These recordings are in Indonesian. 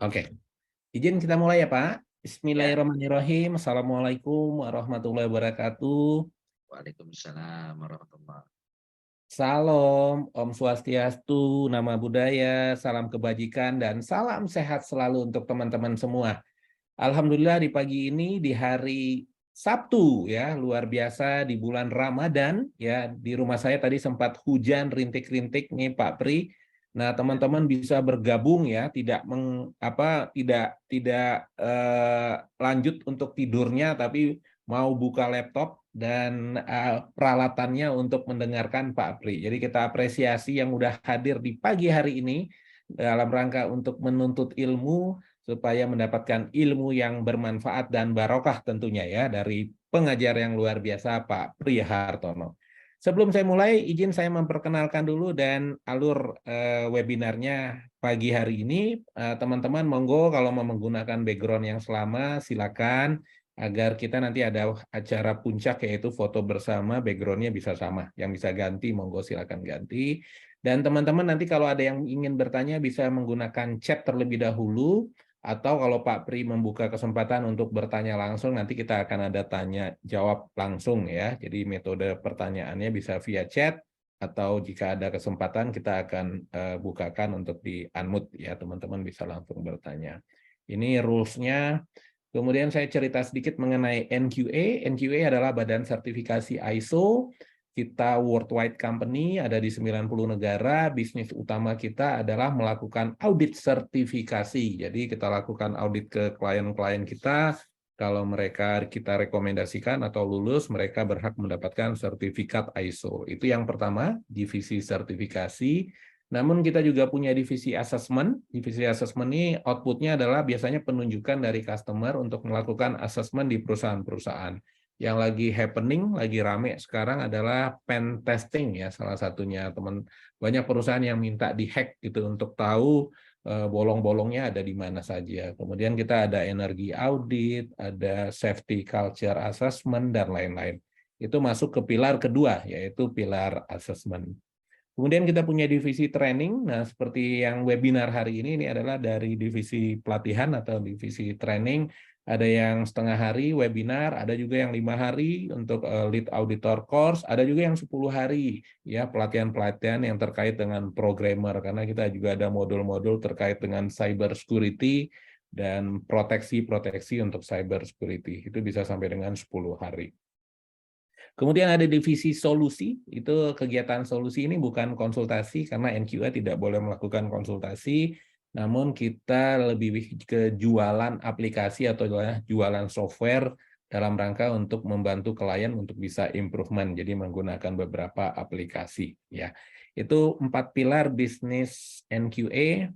Oke, izin kita mulai ya Pak. Ya, Bismillahirrahmanirrahim. Assalamualaikum warahmatullahi wabarakatuh. Waalaikumsalam warahmatullah. Salam, Om Swastiastu, Nama Budaya, salam kebajikan, dan salam sehat selalu untuk teman-teman semua. Alhamdulillah di pagi ini, di hari Sabtu ya, luar biasa di bulan Ramadan ya, di rumah saya tadi sempat hujan rintik-rintik nih Pak Pri. Nah, Ya, teman-teman bisa bergabung ya, tidak lanjut untuk tidurnya tapi mau buka laptop dan peralatannya untuk mendengarkan Pak Pri. Jadi kita apresiasi yang udah hadir di pagi hari ini dalam rangka untuk menuntut ilmu supaya mendapatkan ilmu yang bermanfaat dan barokah tentunya ya dari pengajar yang luar biasa Pak Prihartono. Sebelum saya mulai, izin saya memperkenalkan dulu dan alur webinarnya pagi hari ini. Teman-teman monggo kalau mau menggunakan background yang selama silakan agar kita nanti ada acara puncak yaitu foto bersama backgroundnya bisa sama. Yang bisa ganti monggo silakan ganti. Dan teman-teman nanti kalau ada yang ingin bertanya bisa menggunakan chat terlebih dahulu atau kalau Pak Pri membuka kesempatan untuk bertanya langsung, nanti kita akan ada tanya jawab langsung ya. Jadi metode pertanyaannya bisa via chat, atau jika ada kesempatan kita akan bukakan untuk di unmute ya, teman-teman bisa langsung bertanya. Ini rules-nya. Kemudian saya cerita sedikit mengenai NQA. NQA adalah Badan Sertifikasi ISO. Kita worldwide company, ada di 90 negara. Bisnis utama kita adalah melakukan audit sertifikasi. Jadi kita lakukan audit ke klien-klien kita. Kalau mereka kita rekomendasikan atau lulus, mereka berhak mendapatkan sertifikat ISO. Itu yang pertama, divisi sertifikasi. Namun kita juga punya divisi assessment. Divisi assessment ini outputnya adalah biasanya penunjukan dari customer untuk melakukan assessment di perusahaan-perusahaan. Yang lagi happening, lagi rame sekarang adalah pen testing ya, salah satunya teman. Banyak perusahaan yang minta dihack gitu untuk tahu bolong-bolongnya ada di mana saja. Kemudian kita ada energi audit, ada safety culture assessment dan lain-lain. Itu masuk ke pilar kedua yaitu pilar assessment. Kemudian kita punya divisi training. Nah, seperti yang webinar hari ini adalah dari divisi pelatihan atau divisi training. Ada yang setengah hari webinar, ada juga yang 5 hari untuk lead auditor course, ada juga yang 10 hari ya pelatihan-pelatihan yang terkait dengan programmer karena kita juga ada modul-modul terkait dengan cyber security dan proteksi-proteksi untuk cyber security. Itu bisa sampai dengan 10 hari. Kemudian ada divisi solusi, itu kegiatan solusi ini bukan konsultasi karena NQA tidak boleh melakukan konsultasi, namun kita lebih ke jualan aplikasi atau jualan software dalam rangka untuk membantu klien untuk bisa improvement, jadi menggunakan beberapa aplikasi. Ya, itu 4 pilar bisnis NQA.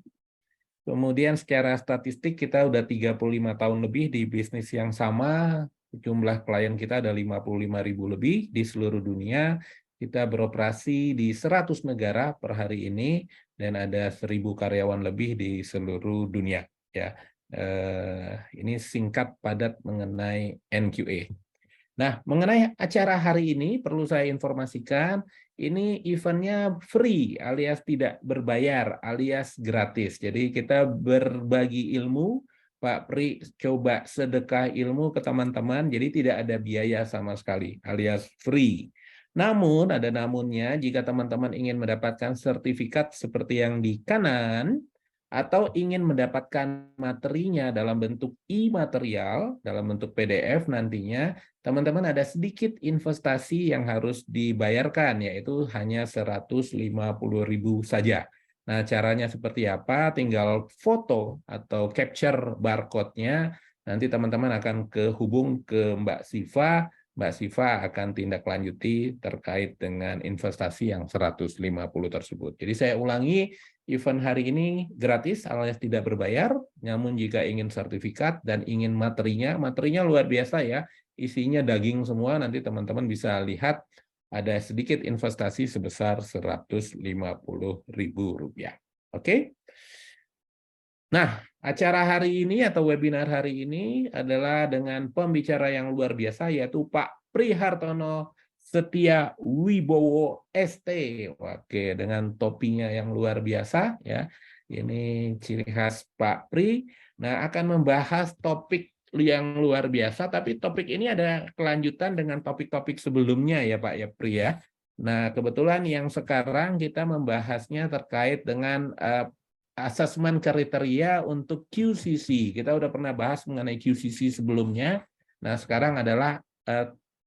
Kemudian secara statistik kita udah 35 tahun lebih di bisnis yang sama, jumlah klien kita ada 55.000 lebih di seluruh dunia. Kita beroperasi di 100 negara per hari ini dan ada 1.000 karyawan lebih di seluruh dunia. Ya, ini singkat padat mengenai NQA. Nah, mengenai acara hari ini perlu saya informasikan, ini eventnya free alias tidak berbayar alias gratis. Jadi kita berbagi ilmu, Pak Pri coba sedekah ilmu ke teman-teman, jadi tidak ada biaya sama sekali alias free. Namun, ada namunnya jika teman-teman ingin mendapatkan sertifikat seperti yang di kanan, atau ingin mendapatkan materinya dalam bentuk e-material, dalam bentuk PDF nantinya, teman-teman ada sedikit investasi yang harus dibayarkan, yaitu hanya 150.000 saja. Nah, caranya seperti apa? Tinggal foto atau capture barcode-nya, nanti teman-teman akan kehubung ke Mbak Siva. Mbak Siva akan tindak lanjuti terkait dengan investasi yang 150 tersebut. Jadi saya ulangi, event hari ini gratis alias tidak berbayar, namun jika ingin sertifikat dan ingin materinya luar biasa ya, isinya daging semua, nanti teman-teman bisa lihat ada sedikit investasi sebesar 150.000 rupiah. Oke? Nah, acara hari ini atau webinar hari ini adalah dengan pembicara yang luar biasa yaitu Pak Prihartono Setia Wibowo ST. Oke, dengan topinya yang luar biasa ya. Ini ciri khas Pak Pri. Nah, akan membahas topik yang luar biasa, tapi topik ini ada kelanjutan dengan topik-topik sebelumnya ya Pak ya Pri ya. Nah, kebetulan yang sekarang kita membahasnya terkait dengan asesmen kriteria untuk QCC. Kita udah pernah bahas mengenai QCC sebelumnya. Nah, sekarang adalah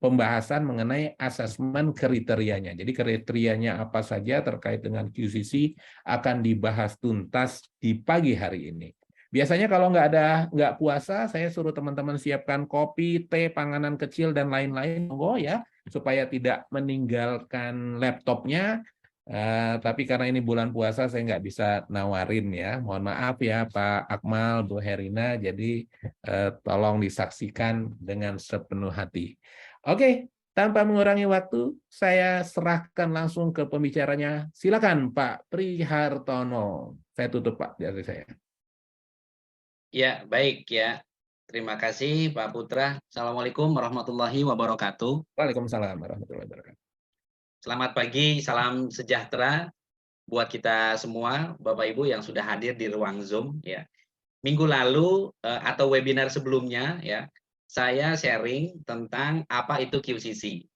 pembahasan mengenai asesmen kriterianya. Jadi kriterianya apa saja terkait dengan QCC akan dibahas tuntas di pagi hari ini. Biasanya kalau nggak puasa, saya suruh teman-teman siapkan kopi, teh, panganan kecil dan lain-lain, ya, supaya tidak meninggalkan laptopnya. Tapi karena ini bulan puasa, saya nggak bisa nawarin ya. Mohon maaf ya Pak Akmal, Bu Herina. Jadi tolong disaksikan dengan sepenuh hati. Oke, tanpa mengurangi waktu, saya serahkan langsung ke pembicaranya. Silakan Pak Prihartono. Saya tutup Pak dari saya. Ya, baik ya. Terima kasih Pak Putra. Assalamualaikum warahmatullahi wabarakatuh. Waalaikumsalam warahmatullahi wabarakatuh. Selamat pagi, salam sejahtera buat kita semua, Bapak Ibu yang sudah hadir di ruang Zoom ya. Minggu lalu atau webinar sebelumnya ya, saya sharing tentang apa itu QCC.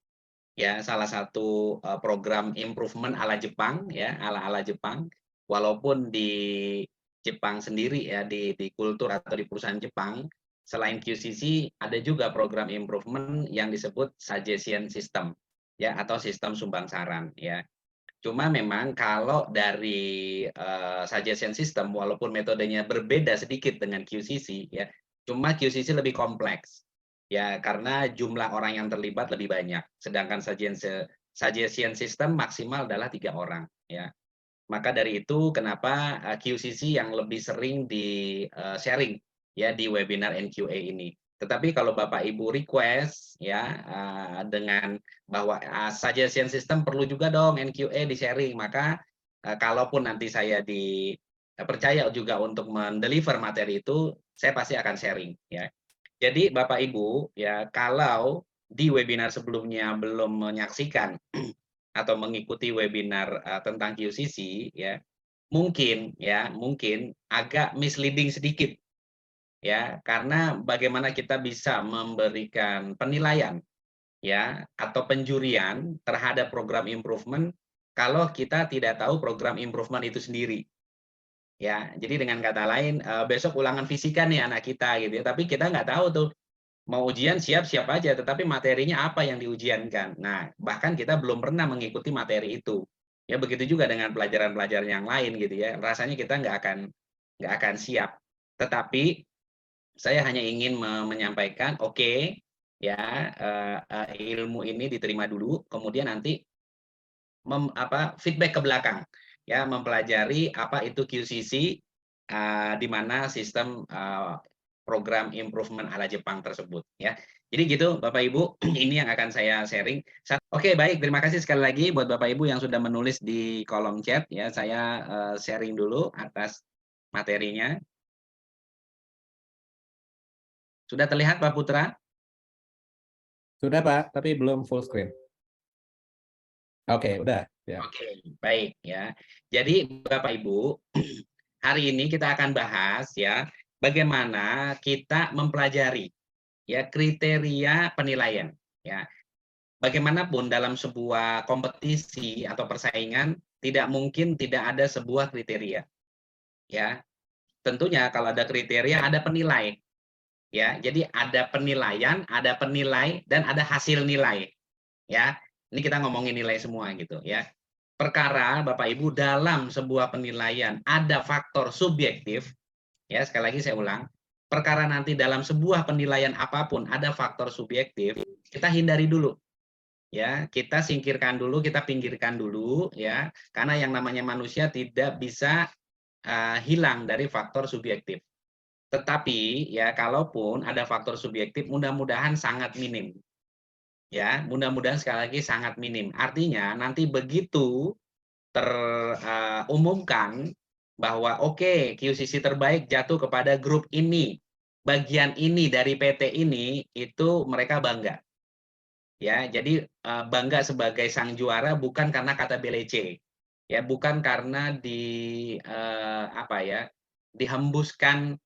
Ya, salah satu program improvement ala Jepang ya, ala-ala Jepang. Walaupun di Jepang sendiri ya, di kultur atau di perusahaan Jepang, selain QCC ada juga program improvement yang disebut suggestion system ya, atau sistem sumbang saran ya. Cuma memang kalau dari suggestion system, walaupun metodenya berbeda sedikit dengan QCC ya, cuma QCC lebih kompleks ya, karena jumlah orang yang terlibat lebih banyak. Sedangkan suggestion system maksimal adalah 3 orang ya. Maka dari itu kenapa QCC yang lebih sering di sharing ya di webinar NQA ini. Tetapi kalau Bapak Ibu request ya dengan bahwa suggestion system perlu juga dong NQA di sharing, maka kalaupun nanti saya dipercaya juga untuk mendeliver materi itu, saya pasti akan sharing ya. Jadi Bapak Ibu ya, kalau di webinar sebelumnya belum menyaksikan atau mengikuti webinar tentang QCC ya, mungkin agak misleading sedikit ya, karena bagaimana kita bisa memberikan penilaian ya atau penjurian terhadap program improvement kalau kita tidak tahu program improvement itu sendiri. Ya, jadi dengan kata lain besok ulangan fisika nih anak kita gitu ya, tapi kita nggak tahu tuh mau ujian siap-siap aja, tetapi materinya apa yang diujiankan. Nah, bahkan kita belum pernah mengikuti materi itu. Ya begitu juga dengan pelajaran-pelajaran yang lain gitu ya. Rasanya kita nggak akan siap. Tetapi saya hanya ingin menyampaikan, oke, ya ilmu ini diterima dulu, kemudian nanti feedback ke belakang, ya mempelajari apa itu QCC, di mana sistem program improvement ala Jepang tersebut ya. Jadi gitu Bapak Ibu, ini yang akan saya sharing. Oke, baik, terima kasih sekali lagi buat Bapak Ibu yang sudah menulis di kolom chat ya. Saya sharing dulu atas materinya. Sudah terlihat Pak Putra? Sudah Pak, tapi belum full screen. Oke, udah. Ya. Oke, baik ya. Jadi Bapak Ibu, hari ini kita akan bahas ya bagaimana kita mempelajari ya kriteria penilaian ya. Bagaimanapun dalam sebuah kompetisi atau persaingan tidak mungkin tidak ada sebuah kriteria ya. Tentunya kalau ada kriteria ada penilai ya. Jadi ada penilaian, ada penilai dan ada hasil nilai ya. Ini kita ngomongin nilai semua gitu ya. Perkara Bapak Ibu dalam sebuah penilaian ada faktor subjektif ya, sekali lagi saya ulang, perkara nanti dalam sebuah penilaian apapun ada faktor subjektif, kita hindari dulu ya, kita singkirkan dulu, kita pinggirkan dulu ya, karena yang namanya manusia tidak bisa hilang dari faktor subjektif. Tetapi ya kalaupun ada faktor subjektif mudah-mudahan sangat minim. Ya, mudah-mudahan sekali lagi sangat minim. Artinya nanti begitu terumumkan bahwa oke, QCC terbaik jatuh kepada grup ini, bagian ini dari PT ini, itu mereka bangga. Ya, jadi bangga sebagai sang juara bukan karena kata BLC. ya bukan karena apa ya, dihembuskan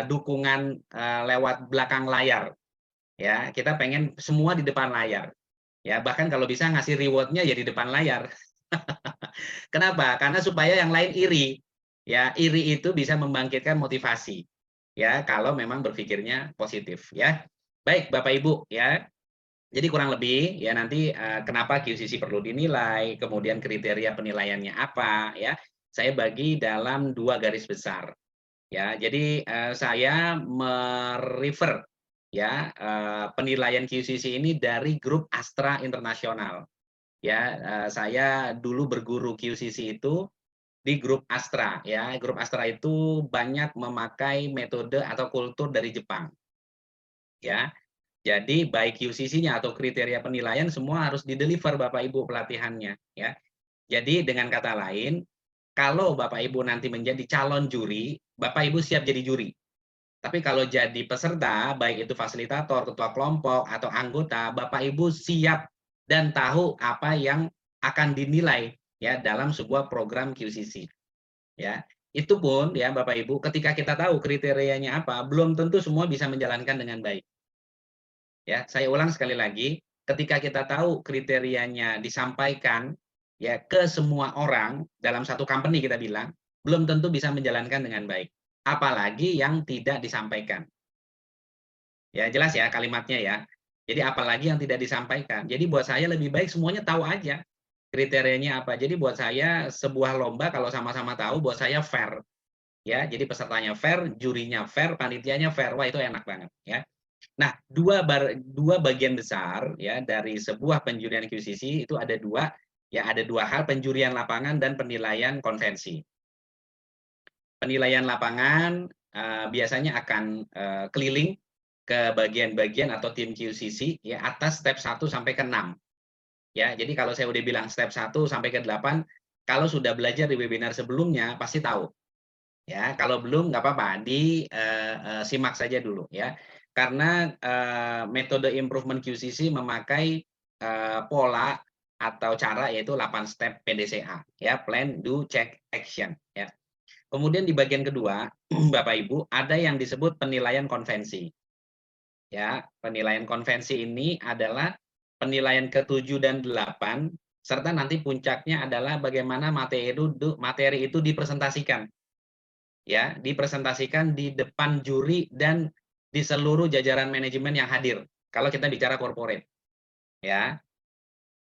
dukungan lewat belakang layar, ya. Kita pengen semua di depan layar, ya. Bahkan kalau bisa ngasih reward-nya ya di depan layar. Kenapa? Karena supaya yang lain iri, ya. Iri itu bisa membangkitkan motivasi, ya. Kalau memang berpikirnya positif, ya. Baik, Bapak Ibu, ya. Jadi kurang lebih ya nanti kenapa QCC perlu dinilai, kemudian kriteria penilaiannya apa ya. Saya bagi dalam 2 garis besar ya. Jadi saya ya penilaian QCC ini dari grup Astra Internasional. Ya, saya dulu berguru QCC itu di grup Astra ya. Grup Astra itu banyak memakai metode atau kultur dari Jepang ya. Jadi baik QCC-nya atau kriteria penilaian semua harus di-deliver Bapak Ibu pelatihannya ya. Jadi dengan kata lain, kalau Bapak Ibu nanti menjadi calon juri, Bapak Ibu siap jadi juri. Tapi kalau jadi peserta, baik itu fasilitator, ketua kelompok atau anggota, Bapak Ibu siap dan tahu apa yang akan dinilai ya dalam sebuah program QCC ya. Itu pun ya Bapak Ibu, ketika kita tahu kriterianya apa, belum tentu semua bisa menjalankan dengan baik. Ya, saya ulang sekali lagi, ketika kita tahu kriterianya disampaikan ya ke semua orang dalam satu company kita bilang, belum tentu bisa menjalankan dengan baik. Apalagi yang tidak disampaikan. Ya, jelas ya kalimatnya ya. Jadi apalagi yang tidak disampaikan. Jadi buat saya lebih baik semuanya tahu aja kriterianya apa. Jadi buat saya sebuah lomba kalau sama-sama tahu buat saya fair. Ya, jadi pesertanya fair, jurinya fair, panitianya fair. Wah, itu enak banget ya. Nah, dua bagian besar ya dari sebuah penjurian QCC itu ada dua, ya ada dua hal, penjurian lapangan dan penilaian konvensi. Penilaian lapangan biasanya akan keliling ke bagian-bagian atau tim QCC ya atas step 1 sampai ke 6. Ya, jadi kalau saya udah bilang step 1 sampai ke 8, kalau sudah belajar di webinar sebelumnya pasti tahu. Ya, kalau belum nggak apa-apa, simak saja dulu ya. Karena metode improvement QCC memakai pola atau cara yaitu 8 step PDCA ya, plan, do, check, action ya. Kemudian di bagian kedua, Bapak Ibu, ada yang disebut penilaian konvensi. Ya, penilaian konvensi ini adalah penilaian ke-7 dan 8 serta nanti puncaknya adalah bagaimana materi itu dipresentasikan ya, dipresentasikan di depan juri dan di seluruh jajaran manajemen yang hadir. Kalau kita bicara corporate, ya.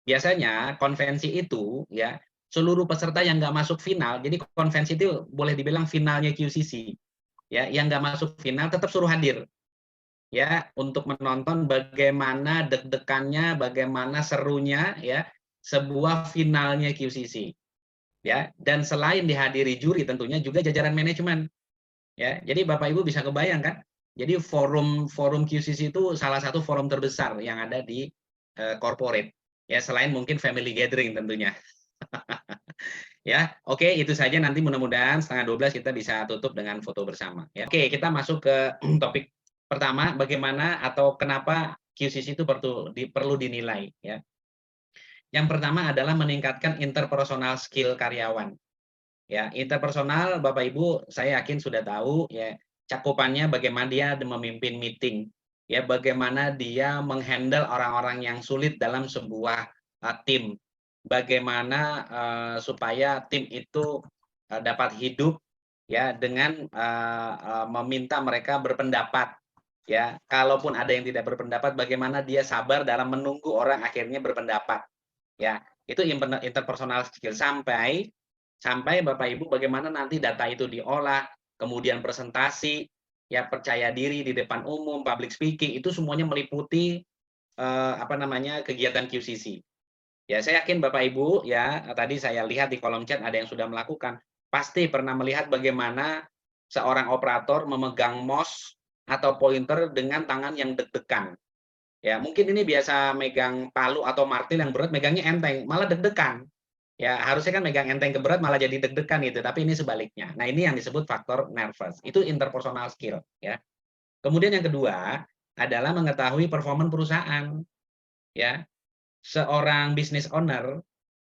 Biasanya konvensi itu ya seluruh peserta yang nggak masuk final, jadi konvensi itu boleh dibilang finalnya QCC. Ya, yang nggak masuk final tetap suruh hadir. Ya, untuk menonton bagaimana deg-degannya, bagaimana serunya ya sebuah finalnya QCC. Ya, dan selain dihadiri juri tentunya juga jajaran manajemen. Ya, jadi Bapak Ibu bisa kebayang kan? Jadi forum QCC itu salah satu forum terbesar yang ada di corporate. Ya, selain mungkin family gathering tentunya. Ya, oke itu saja nanti mudah-mudahan 11:30 kita bisa tutup dengan foto bersama. Ya. Oke, kita masuk ke topik pertama, bagaimana atau kenapa QCC itu perlu dinilai. Ya. Yang pertama adalah meningkatkan interpersonal skill karyawan. Ya, interpersonal Bapak Ibu saya yakin sudah tahu ya cakupannya bagaimana dia memimpin meeting, ya bagaimana dia menghandle orang-orang yang sulit dalam sebuah tim. Bagaimana supaya tim itu dapat hidup ya dengan meminta mereka berpendapat ya. Kalaupun ada yang tidak berpendapat bagaimana dia sabar dalam menunggu orang akhirnya berpendapat. Ya, itu interpersonal skill sampai Bapak Ibu bagaimana nanti data itu diolah, kemudian presentasi, ya percaya diri di depan umum, public speaking, itu semuanya meliputi kegiatan QCC. Ya, saya yakin Bapak Ibu ya, tadi saya lihat di kolom chat ada yang sudah melakukan. Pasti pernah melihat bagaimana seorang operator memegang mouse atau pointer dengan tangan yang deg-degan. Ya, mungkin ini biasa megang palu atau martil yang berat, megangnya enteng, malah deg-degan. Ya, harusnya kan megang enteng ke berat malah jadi deg-degan gitu, tapi ini sebaliknya. Nah, ini yang disebut faktor nervous. Itu interpersonal skill, ya. Kemudian yang kedua adalah mengetahui performa perusahaan, ya. Seorang business owner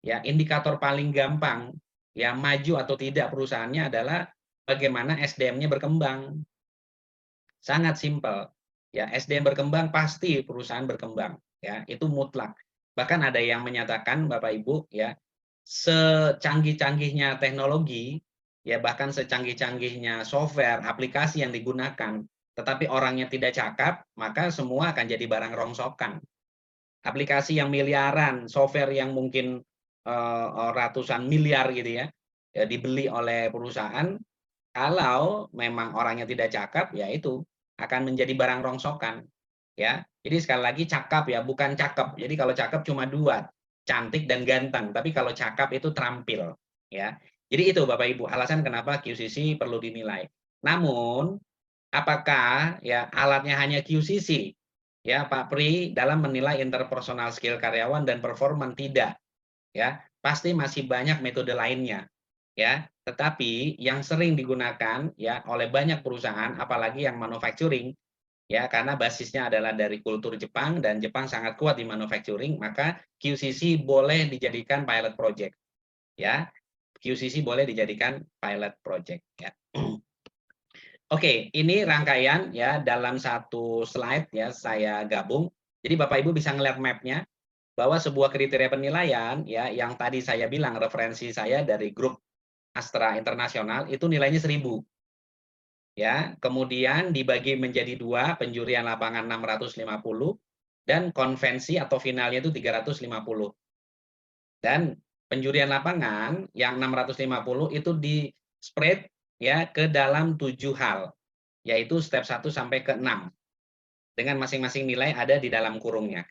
ya indikator paling gampang ya maju atau tidak perusahaannya adalah bagaimana SDM-nya berkembang. Sangat simpel. Ya, SDM berkembang pasti perusahaan berkembang, ya. Itu mutlak. Bahkan ada yang menyatakan Bapak Ibu ya, secanggih-canggihnya teknologi, ya bahkan secanggih-canggihnya software, aplikasi yang digunakan, tetapi orangnya tidak cakap, maka semua akan jadi barang rongsokan. Aplikasi yang miliaran, software yang mungkin ratusan miliar gitu ya, ya dibeli oleh perusahaan, kalau memang orangnya tidak cakap, ya itu akan menjadi barang rongsokan. Ya, jadi sekali lagi cakap ya, bukan cakep. Jadi kalau cakep cuma dua, cantik dan ganteng. Tapi kalau cakap itu terampil. Ya, jadi itu Bapak Ibu alasan kenapa QCC perlu dinilai. Namun, apakah ya alatnya hanya QCC? Ya, Pak Pri dalam menilai interpersonal skill karyawan dan performan tidak. Ya, pasti masih banyak metode lainnya. Ya, tetapi yang sering digunakan ya oleh banyak perusahaan apalagi yang manufacturing ya karena basisnya adalah dari kultur Jepang dan Jepang sangat kuat di manufacturing, maka QCC boleh dijadikan pilot project ya. QCC boleh dijadikan pilot project ya. Oke, ini rangkaian ya dalam satu slide ya saya gabung. Jadi Bapak Ibu bisa ngeliat mapnya bahwa sebuah kriteria penilaian ya yang tadi saya bilang referensi saya dari grup Astra Internasional itu nilainya 1000. Ya, kemudian dibagi menjadi dua, penjurian lapangan 650 dan konvensi atau finalnya itu 350. Dan penjurian lapangan yang 650 itu di spread ya ke dalam 7 hal, yaitu step 1 sampai ke 6. Dengan masing-masing nilai ada di dalam kurungnya.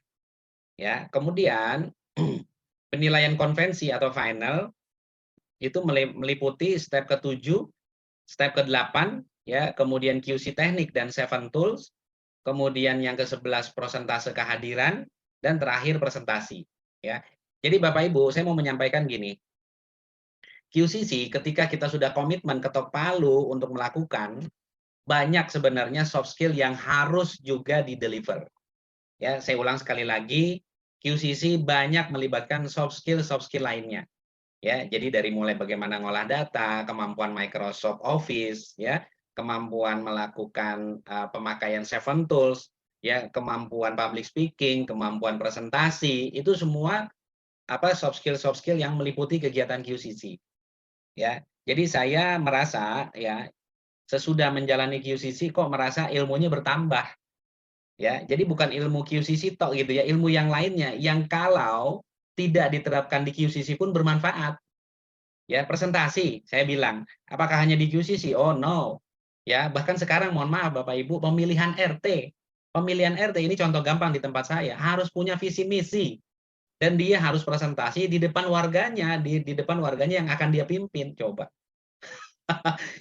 Ya, kemudian penilaian konvensi atau final itu meliputi step ke-7, step ke-8 ya, kemudian QC teknik dan 7 tools, kemudian yang ke-11 persentase kehadiran dan terakhir presentasi ya. Jadi Bapak Ibu, saya mau menyampaikan gini. QCC ketika kita sudah komitmen ketok palu untuk melakukan, banyak sebenarnya soft skill yang harus juga di-deliver. Ya, saya ulang sekali lagi, QCC banyak melibatkan soft skill lainnya. Ya, jadi dari mulai bagaimana ngolah data, kemampuan Microsoft Office, ya, kemampuan melakukan pemakaian 7 tools, ya, kemampuan public speaking, kemampuan presentasi, itu semua soft skill yang meliputi kegiatan QCC. Ya, jadi saya merasa ya sesudah menjalani QCC kok merasa ilmunya bertambah. Ya, jadi bukan ilmu QCC tok gitu ya, ilmu yang lainnya yang kalau tidak diterapkan di QCC pun bermanfaat. Ya, presentasi, saya bilang, apakah hanya di QCC? Oh, no. Ya, bahkan sekarang mohon maaf Bapak Ibu, pemilihan RT. Pemilihan RT ini contoh gampang di tempat saya, harus punya visi misi. Dan dia harus presentasi di depan warganya, di depan warganya yang akan dia pimpin. Coba.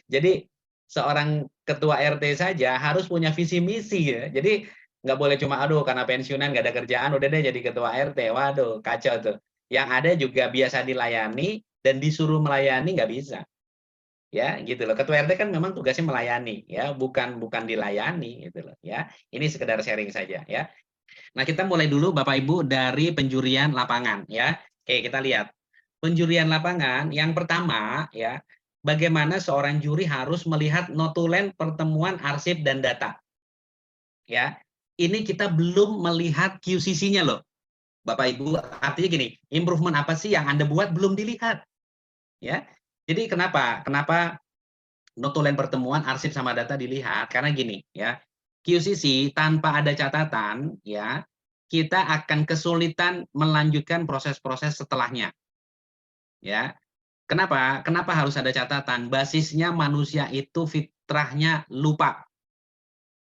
Jadi seorang ketua RT saja harus punya visi misi ya. Jadi nggak boleh cuma aduh karena pensiunan nggak ada kerjaan udah deh jadi ketua RT. Waduh, kacau tuh. Yang ada juga biasa dilayani dan disuruh melayani nggak bisa. Ya, gitu loh. Ketua RT kan memang tugasnya melayani ya, bukan dilayani gitu loh ya. Ini sekedar sharing saja ya. Nah, kita mulai dulu Bapak Ibu dari penjurian lapangan ya. Oke, kita lihat. Penjurian lapangan yang pertama ya, bagaimana seorang juri harus melihat notulen pertemuan arsip dan data. Ya. Ini kita belum melihat QCC-nya loh. Bapak Ibu, artinya gini, improvement apa sih yang Anda buat belum dilihat. Ya. Jadi kenapa? Kenapa notulen pertemuan arsip sama data dilihat? Karena gini, ya. QCC tanpa ada catatan, ya, kita akan kesulitan melanjutkan proses-proses setelahnya. Ya. Kenapa? Kenapa harus ada catatan? Basisnya manusia itu fitrahnya lupa.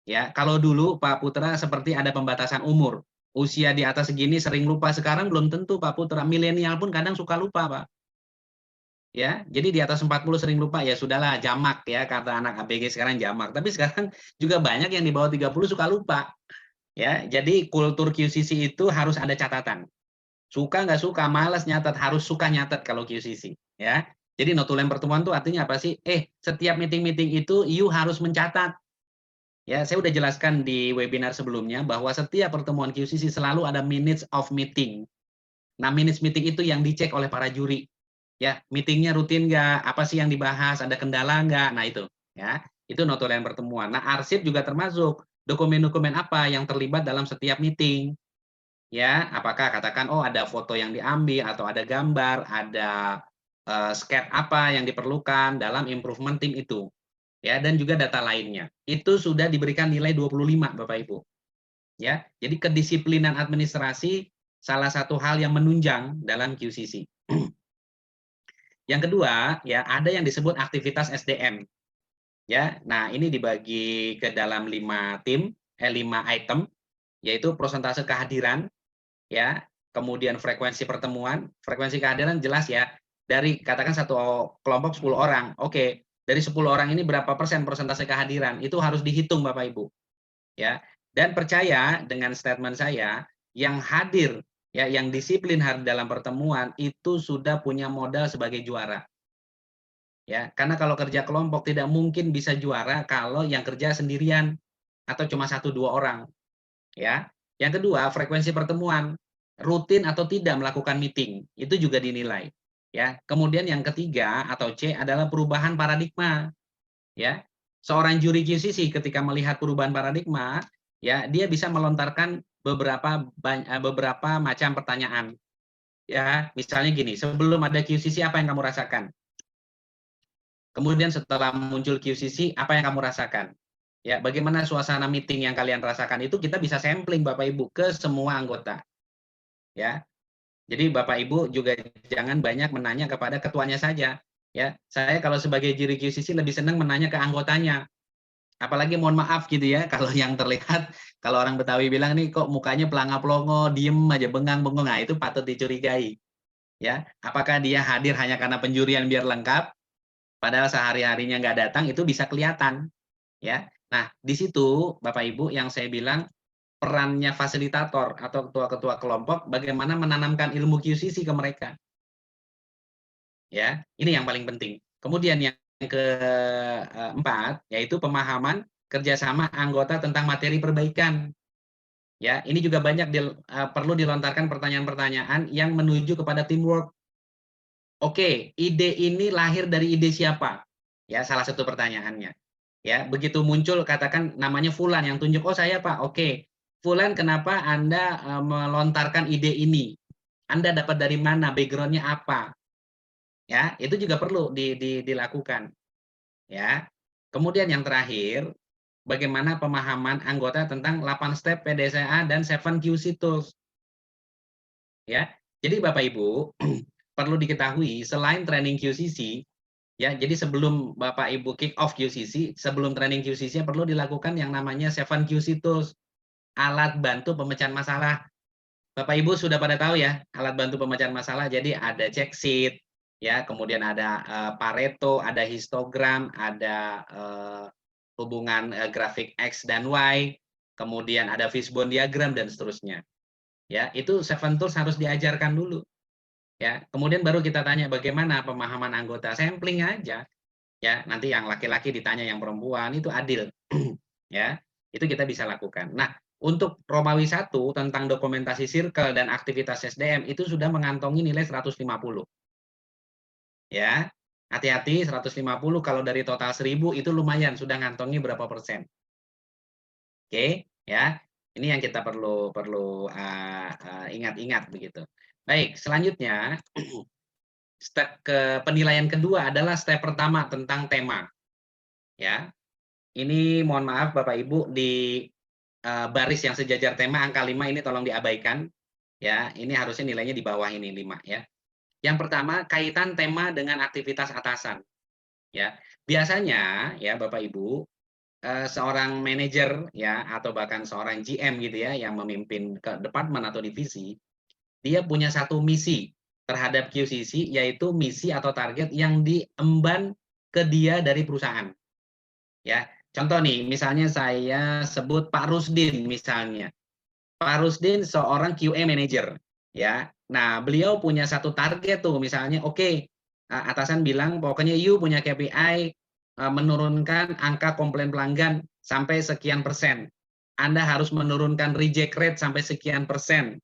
Ya, kalau dulu Pak Putra seperti ada pembatasan umur. Usia di atas segini sering lupa, sekarang belum tentu Pak Putra. Milenial pun kadang suka lupa, Pak. Ya, jadi di atas 40 sering lupa, ya sudahlah jamak ya, kata anak ABG sekarang jamak. Tapi sekarang juga banyak yang di bawah 30 suka lupa. Ya, jadi kultur QCC itu harus ada catatan. Suka nggak suka, malas nyatet, harus suka nyatet kalau QCC. Ya, jadi notulen pertemuan itu artinya apa sih? Setiap meeting-meeting itu you harus mencatat. Ya, saya udah jelaskan di webinar sebelumnya bahwa setiap pertemuan QCC selalu ada minutes of meeting. Nah, minutes meeting itu yang dicek oleh para juri. Ya, meetingnya rutin nggak? Apa sih yang dibahas? Ada kendala nggak? Nah, itu. Ya, itu notulen pertemuan. Nah, arsip juga termasuk dokumen-dokumen apa yang terlibat dalam setiap meeting. Ya, apakah katakan, oh ada foto yang diambil, atau ada gambar, ada sketch apa yang diperlukan dalam improvement tim itu. Ya, dan juga data lainnya. Itu sudah diberikan nilai 25, Bapak Ibu. Ya, jadi kedisiplinan administrasi salah satu hal yang menunjang dalam QCC. Yang kedua, ya ada yang disebut aktivitas SDM. Ya, nah ini dibagi ke dalam 5 tim, 5 item, yaitu persentase kehadiran, ya, kemudian frekuensi pertemuan. Frekuensi kehadiran jelas ya, dari katakan satu kelompok 10 orang. Oke, dari 10 orang ini berapa persen persentase kehadiran? Itu harus dihitung Bapak Ibu. Ya. Dan percaya dengan statement saya, yang hadir, ya, yang disiplin hadir dalam pertemuan itu sudah punya modal sebagai juara. Ya, karena kalau kerja kelompok tidak mungkin bisa juara kalau yang kerja sendirian atau cuma 1-2 orang. Ya. Yang kedua, frekuensi pertemuan, rutin atau tidak melakukan meeting, itu juga dinilai. Ya. Kemudian yang ketiga atau C adalah perubahan paradigma. Ya. Seorang juri QCC ketika melihat perubahan paradigma, ya, dia bisa melontarkan beberapa macam pertanyaan. Ya, misalnya gini, sebelum ada QCC apa yang kamu rasakan? Kemudian setelah muncul QCC, apa yang kamu rasakan? Ya, bagaimana suasana meeting yang kalian rasakan itu kita bisa sampling Bapak Ibu ke semua anggota. Ya. Jadi Bapak Ibu juga jangan banyak menanya kepada ketuanya saja. Ya, saya kalau sebagai juri QCC lebih senang menanya ke anggotanya. Apalagi mohon maaf gitu ya, kalau yang terlihat kalau orang Betawi bilang nih kok mukanya pelanga-pelongo, diem aja, bengang-bengong, nah itu patut dicurigai. Ya, apakah dia hadir hanya karena penjurian biar lengkap? Padahal sehari-harinya nggak datang, itu bisa kelihatan, ya. Nah, di situ Bapak Ibu yang saya bilang perannya fasilitator atau ketua-ketua kelompok bagaimana menanamkan ilmu QCC ke mereka. Ya, ini yang paling penting. Kemudian yang keempat yaitu pemahaman kerjasama anggota tentang materi perbaikan. Ya, ini juga banyak perlu dilontarkan pertanyaan-pertanyaan yang menuju kepada teamwork. Oke, ide ini lahir dari ide siapa? Ya, salah satu pertanyaannya. Ya, begitu muncul katakan namanya Fulan yang tunjuk, oh saya Pak, oke. Fulan kenapa Anda melontarkan ide ini? Anda dapat dari mana? Background-nya apa? Ya, itu juga perlu dilakukan. Ya. Kemudian yang terakhir, bagaimana pemahaman anggota tentang 8 step PDCA dan 7 QC tools. Ya. Jadi Bapak Ibu, perlu diketahui selain training QCC, ya, jadi sebelum Bapak Ibu kick off QCC, sebelum training QCC perlu dilakukan yang namanya 7 QC tools, alat bantu pemecahan masalah. Bapak Ibu sudah pada tahu ya, alat bantu pemecahan masalah. Jadi ada check sheet, ya, kemudian ada Pareto, ada histogram, ada hubungan grafik X dan Y, kemudian ada fishbone diagram dan seterusnya. Ya, itu 7 tools harus diajarkan dulu. Ya, kemudian baru kita tanya bagaimana pemahaman anggota, sampling aja. Ya, nanti yang laki-laki ditanya yang perempuan, itu adil. Ya, itu kita bisa lakukan. Nah, untuk Romawi 1 tentang dokumentasi circle dan aktivitas SDM itu sudah mengantongi nilai 150. Ya, hati-hati 150 kalau dari total 1000 itu lumayan sudah ngantongi berapa persen. Oke, ya. Ini yang kita perlu ingat-ingat begitu. Baik, selanjutnya step ke penilaian kedua adalah step pertama tentang tema. Ya. Ini mohon maaf Bapak Ibu di baris yang sejajar tema angka 5 ini tolong diabaikan. Ya, ini harusnya nilainya di bawah ini 5 ya. Yang pertama, kaitan tema dengan aktivitas atasan. Ya. Biasanya ya Bapak Ibu, seorang manajer ya atau bahkan seorang GM gitu ya yang memimpin ke departemen atau divisi, dia punya satu misi terhadap QCC yaitu misi atau target yang diemban ke dia dari perusahaan. Ya, contoh nih, misalnya saya sebut Pak Rusdin misalnya. Pak Rusdin seorang QA manager, ya. Nah, beliau punya satu target tuh, misalnya, oke, atasan bilang pokoknya you punya KPI menurunkan angka komplain pelanggan sampai sekian persen. Anda harus menurunkan reject rate sampai sekian persen.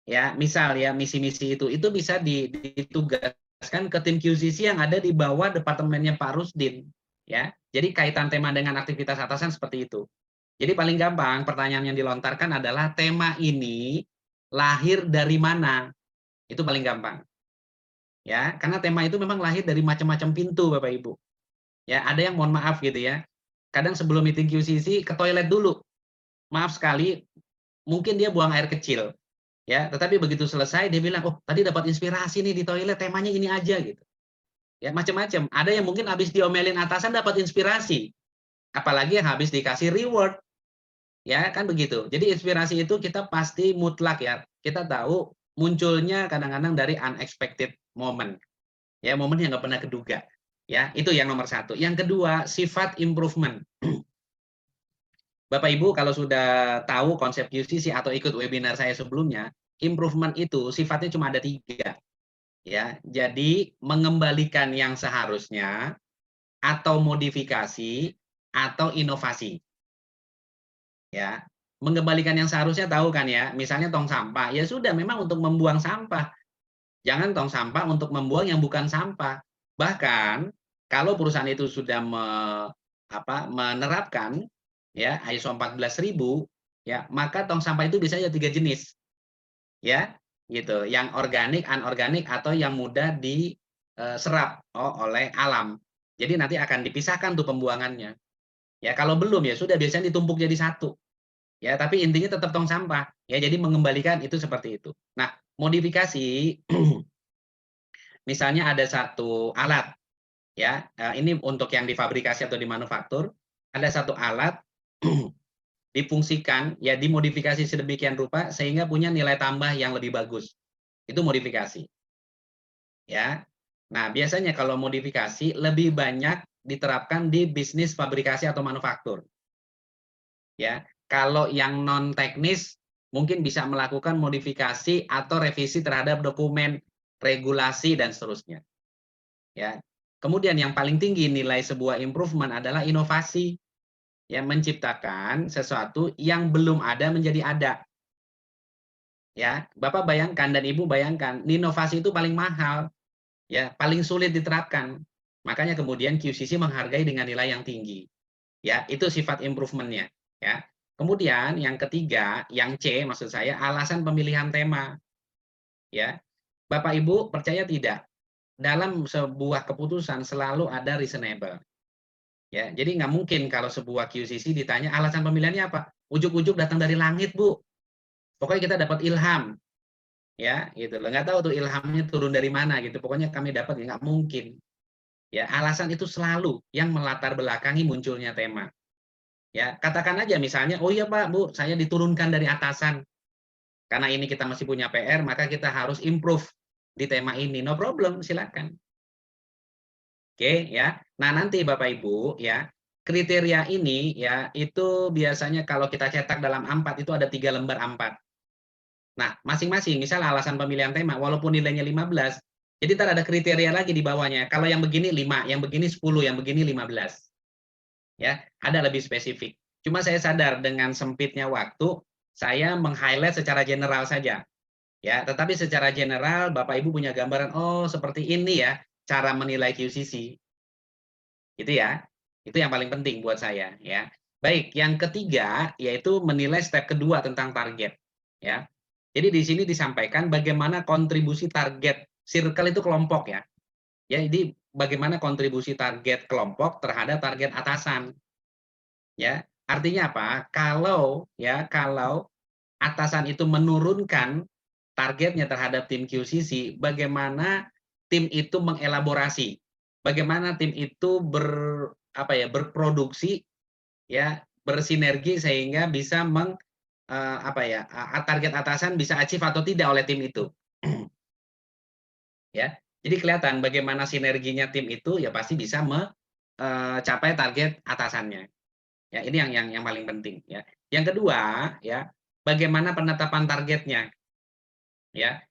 ya, misal ya misi-misi itu bisa ditugaskan ke tim QCC yang ada di bawah departemennya Pak Rusdin, ya. Jadi kaitan tema dengan aktivitas atasan seperti itu. Jadi paling gampang pertanyaan yang dilontarkan adalah tema ini lahir dari mana? Itu paling gampang. Ya, karena tema itu memang lahir dari macam-macam pintu Bapak Ibu. Ya, ada yang mohon maaf gitu ya. Kadang sebelum meeting QCC ke toilet dulu. Maaf sekali, mungkin dia buang air kecil. Ya, tetapi begitu selesai dia bilang, "Oh, tadi dapat inspirasi nih di toilet, temanya ini aja," gitu. Ya, macam-macam. Ada yang mungkin habis diomelin atasan dapat inspirasi. Apalagi yang habis dikasih reward. Ya, kan begitu. Jadi inspirasi itu kita pasti mutlak ya. Kita tahu munculnya kadang-kadang dari unexpected moment. Ya, momen yang nggak pernah keduga. Ya, itu yang nomor satu. Yang kedua, sifat improvement. Bapak Ibu kalau sudah tahu konsep QCC atau ikut webinar saya sebelumnya, improvement itu sifatnya cuma ada 3. Ya, jadi mengembalikan yang seharusnya, atau modifikasi, atau inovasi. Ya, mengembalikan yang seharusnya tahu kan ya, misalnya tong sampah, ya sudah memang untuk membuang sampah. Jangan tong sampah untuk membuang yang bukan sampah. Bahkan kalau perusahaan itu sudah menerapkan ya ISO 14000 ya, maka tong sampah itu biasanya 3 jenis. Ya, gitu. Yang organik, anorganik atau yang mudah diserap oleh alam. Jadi nanti akan dipisahkan tuh pembuangannya. Ya, kalau belum ya sudah biasanya ditumpuk jadi satu. Ya, tapi intinya tetap tong sampah. Ya, jadi mengembalikan itu seperti itu. Nah, modifikasi misalnya ada satu alat ya, ini untuk yang difabrikasi atau dimanufaktur, ada satu alat difungsikan ya dimodifikasi sedemikian rupa sehingga punya nilai tambah yang lebih bagus. Itu modifikasi. Ya. Nah, biasanya kalau modifikasi lebih banyak diterapkan di bisnis fabrikasi atau manufaktur. Ya. Kalau yang non teknis mungkin bisa melakukan modifikasi atau revisi terhadap dokumen, regulasi dan seterusnya. Ya. Kemudian yang paling tinggi nilai sebuah improvement adalah inovasi. Ya, menciptakan sesuatu yang belum ada menjadi ada. Ya, Bapak bayangkan dan Ibu bayangkan, inovasi itu paling mahal, ya, paling sulit diterapkan. Makanya kemudian QCC menghargai dengan nilai yang tinggi. Ya, itu sifat improvement-nya, ya. Kemudian yang ketiga, yang C maksud saya alasan pemilihan tema. Ya. Bapak Ibu percaya tidak? Dalam sebuah keputusan selalu ada reasonable. Ya, jadi nggak mungkin kalau sebuah QCC ditanya alasan pemilihannya apa? Ujuk-ujuk datang dari langit, Bu. Pokoknya kita dapat ilham. Ya, gitu loh. Nggak tahu tuh ilhamnya turun dari mana gitu. Pokoknya kami dapat, ya nggak mungkin. Ya, alasan itu selalu yang melatar belakangi munculnya tema. Ya, katakan aja misalnya, oh iya Pak, Bu, saya diturunkan dari atasan. Karena ini kita masih punya PR, maka kita harus improve di tema ini. No problem, silakan. Oke, ya. Nah, nanti Bapak Ibu, ya, kriteria ini ya itu biasanya kalau kita cetak dalam A4 itu ada 3 lembar A4. Nah, masing-masing, misal alasan pemilihan tema, walaupun nilainya 15, jadi ntar ada kriteria lagi di bawahnya. Kalau yang begini 5, yang begini 10, yang begini 15. Ya, ada lebih spesifik. Cuma saya sadar dengan sempitnya waktu, saya meng-highlight secara general saja. Ya, tetapi secara general Bapak Ibu punya gambaran, oh seperti ini ya cara menilai QCC. Itu ya. Itu yang paling penting buat saya ya. Baik, yang ketiga yaitu menilai step kedua tentang target ya. Jadi di sini disampaikan bagaimana kontribusi target circle itu kelompok ya. Ya, jadi bagaimana kontribusi target kelompok terhadap target atasan. Ya, artinya apa? Kalau atasan itu menurunkan targetnya terhadap tim QCC, bagaimana tim itu mengelaborasi, bagaimana tim itu berproduksi ya, bersinergi sehingga bisa target atasan bisa achieve atau tidak oleh tim itu. Ya. Jadi kelihatan bagaimana sinerginya tim itu ya pasti bisa mencapai target atasannya. Ya, ini yang paling penting ya. Yang kedua ya, bagaimana penetapan targetnya. Ya.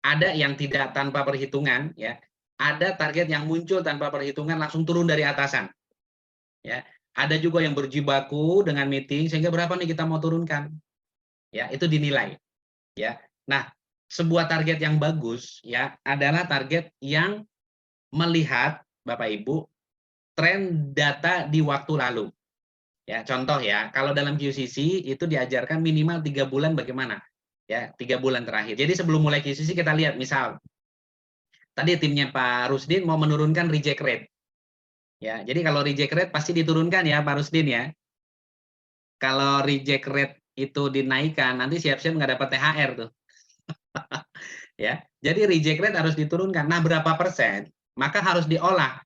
Ada yang tidak tanpa perhitungan ya. Ada target yang muncul tanpa perhitungan langsung turun dari atasan. Ya. Ada juga yang berjibaku dengan meeting sehingga berapa nih kita mau turunkan. Ya, itu dinilai. Ya. Nah, sebuah target yang bagus ya adalah target yang melihat Bapak Ibu tren data di waktu lalu. Ya, contoh ya, kalau dalam QCC itu diajarkan minimal 3 bulan bagaimana? Ya, 3 bulan terakhir. Jadi sebelum mulai QCC kita lihat misal tadi timnya Pak Rusdin mau menurunkan reject rate. Ya, jadi kalau reject rate pasti diturunkan ya Pak Rusdin ya. Kalau reject rate itu dinaikkan, nanti siap-siap nggak dapat THR tuh. Ya, jadi reject rate harus diturunkan. Nah, berapa persen? Maka harus diolah.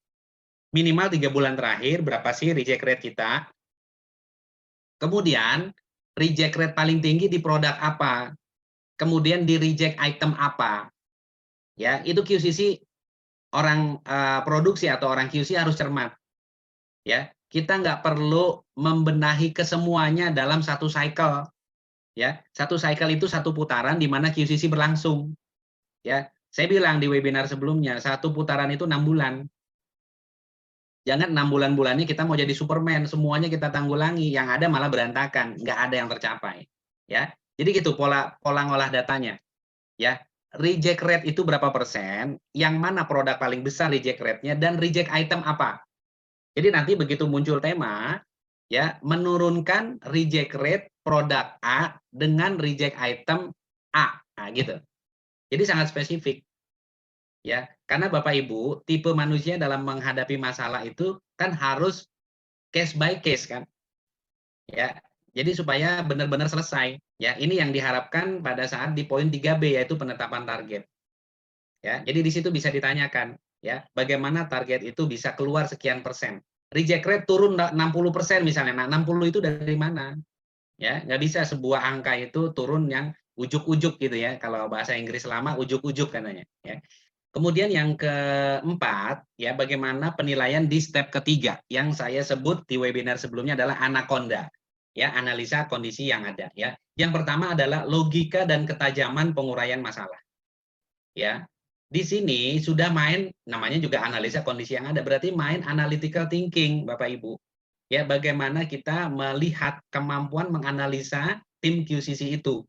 Minimal 3 bulan terakhir, berapa sih reject rate kita? Kemudian, reject rate paling tinggi di produk apa? Kemudian di reject item apa? Ya, itu QCC orang produksi atau orang QC harus cermat. Ya, kita nggak perlu membenahi kesemuanya dalam satu cycle. Ya, satu cycle itu satu putaran di mana QCC berlangsung. Ya, saya bilang di webinar sebelumnya, satu putaran itu 6 bulan. Jangan 6 bulan-bulannya kita mau jadi Superman, semuanya kita tanggulangi, yang ada malah berantakan, nggak ada yang tercapai. Ya, jadi gitu pola ngolah datanya. Ya, reject rate itu berapa persen, yang mana produk paling besar reject rate-nya, dan reject item apa. Jadi nanti begitu muncul tema, ya menurunkan reject rate produk A dengan reject item A, nah, gitu. Jadi sangat spesifik. Ya, karena Bapak Ibu, tipe manusia dalam menghadapi masalah itu kan harus case by case kan. Ya. Jadi supaya benar-benar selesai. Ya, ini yang diharapkan pada saat di poin 3B yaitu penetapan target. Ya, jadi di situ bisa ditanyakan ya, bagaimana target itu bisa keluar sekian persen. Reject rate turun 60% misalnya. Nah, 60 itu dari mana? Ya, nggak bisa sebuah angka itu turun yang ujuk-ujuk gitu ya. Kalau bahasa Inggris lama ujuk-ujuk katanya, ya. Kemudian yang keempat, ya bagaimana penilaian di step ketiga yang saya sebut di webinar sebelumnya adalah anaconda, ya analisa kondisi yang ada. Ya, yang pertama adalah logika dan ketajaman penguraian masalah. Ya, di sini sudah main, namanya juga analisa kondisi yang ada, berarti main analytical thinking, Bapak Ibu. Ya, bagaimana kita melihat kemampuan menganalisa tim QCC itu.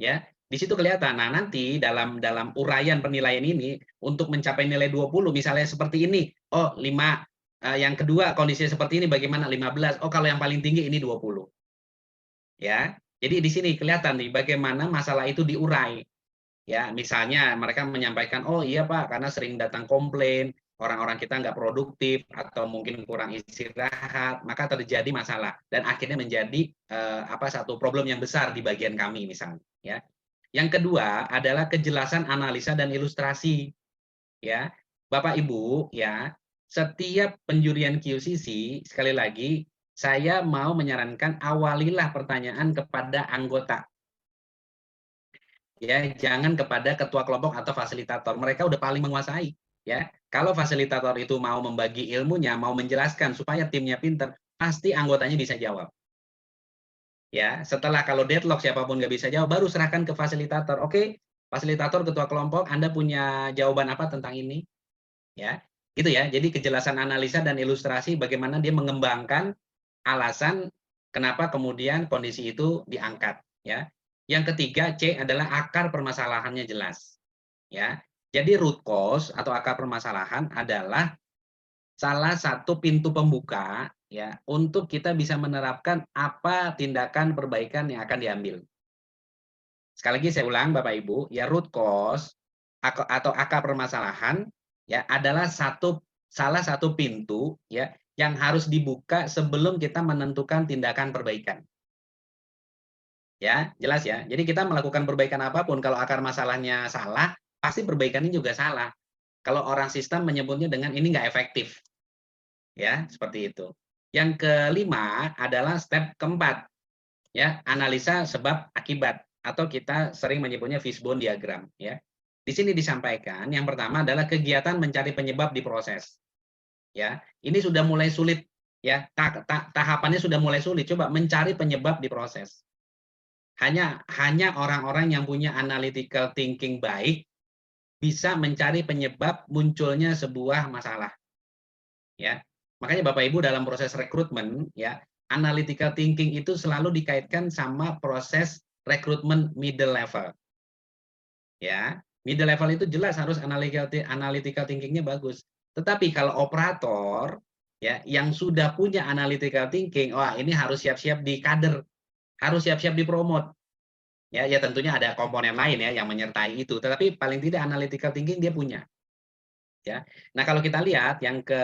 Ya, di situ kelihatan. Nah, nanti dalam uraian penilaian ini untuk mencapai nilai 20 misalnya seperti ini. Oh, 5. Yang kedua kondisinya seperti ini bagaimana 15. Oh, kalau yang paling tinggi ini 20. Ya. Jadi di sini kelihatan nih bagaimana masalah itu diurai. Ya, misalnya mereka menyampaikan, "Oh iya, Pak, karena sering datang komplain, orang-orang kita nggak produktif atau mungkin kurang istirahat, maka terjadi masalah dan akhirnya menjadi satu problem yang besar di bagian kami misalnya." Ya. Yang kedua adalah kejelasan analisa dan ilustrasi. Ya, Bapak Ibu, ya, setiap penjurian QCC sekali lagi saya mau menyarankan awalilah pertanyaan kepada anggota. Ya, jangan kepada ketua kelompok atau fasilitator. Mereka udah paling menguasai. Ya, kalau fasilitator itu mau membagi ilmunya, mau menjelaskan supaya timnya pinter, pasti anggotanya bisa jawab. Ya, setelah kalau deadlock siapapun nggak bisa jawab, baru serahkan ke fasilitator. Oke, fasilitator, ketua kelompok, Anda punya jawaban apa tentang ini? Ya, gitu ya. Jadi kejelasan analisa dan ilustrasi bagaimana dia mengembangkan alasan kenapa kemudian kondisi itu diangkat. Ya. Yang ketiga C adalah akar permasalahannya jelas. Ya, jadi root cause atau akar permasalahan adalah salah satu pintu pembuka ya untuk kita bisa menerapkan apa tindakan perbaikan yang akan diambil. Sekali lagi saya ulang Bapak Ibu, ya root cause atau akar permasalahan ya adalah salah satu pintu ya yang harus dibuka sebelum kita menentukan tindakan perbaikan. Ya, jelas ya. Jadi kita melakukan perbaikan apapun kalau akar masalahnya salah, pasti perbaikannya juga salah. Kalau orang sistem menyebutnya dengan ini nggak efektif. Ya, seperti itu. Yang kelima adalah step keempat, ya, analisa sebab akibat atau kita sering menyebutnya fishbone diagram, ya. Di sini disampaikan yang pertama adalah kegiatan mencari penyebab di proses. Ya, ini sudah mulai sulit ya, tahapannya sudah mulai sulit. Coba mencari penyebab di proses. Hanya orang-orang yang punya analytical thinking baik bisa mencari penyebab munculnya sebuah masalah. Ya. Makanya Bapak Ibu dalam proses rekrutmen ya, analytical thinking itu selalu dikaitkan sama proses rekrutmen middle level. ya. Middle level itu jelas harus analytical thinking-nya bagus. Tetapi kalau operator ya yang sudah punya analytical thinking, wah ini harus siap-siap di kader, harus siap-siap dipromot. Ya, ya tentunya ada komponen lain ya yang menyertai itu, tetapi paling tidak analytical thinking dia punya. Ya. Nah, kalau kita lihat yang ke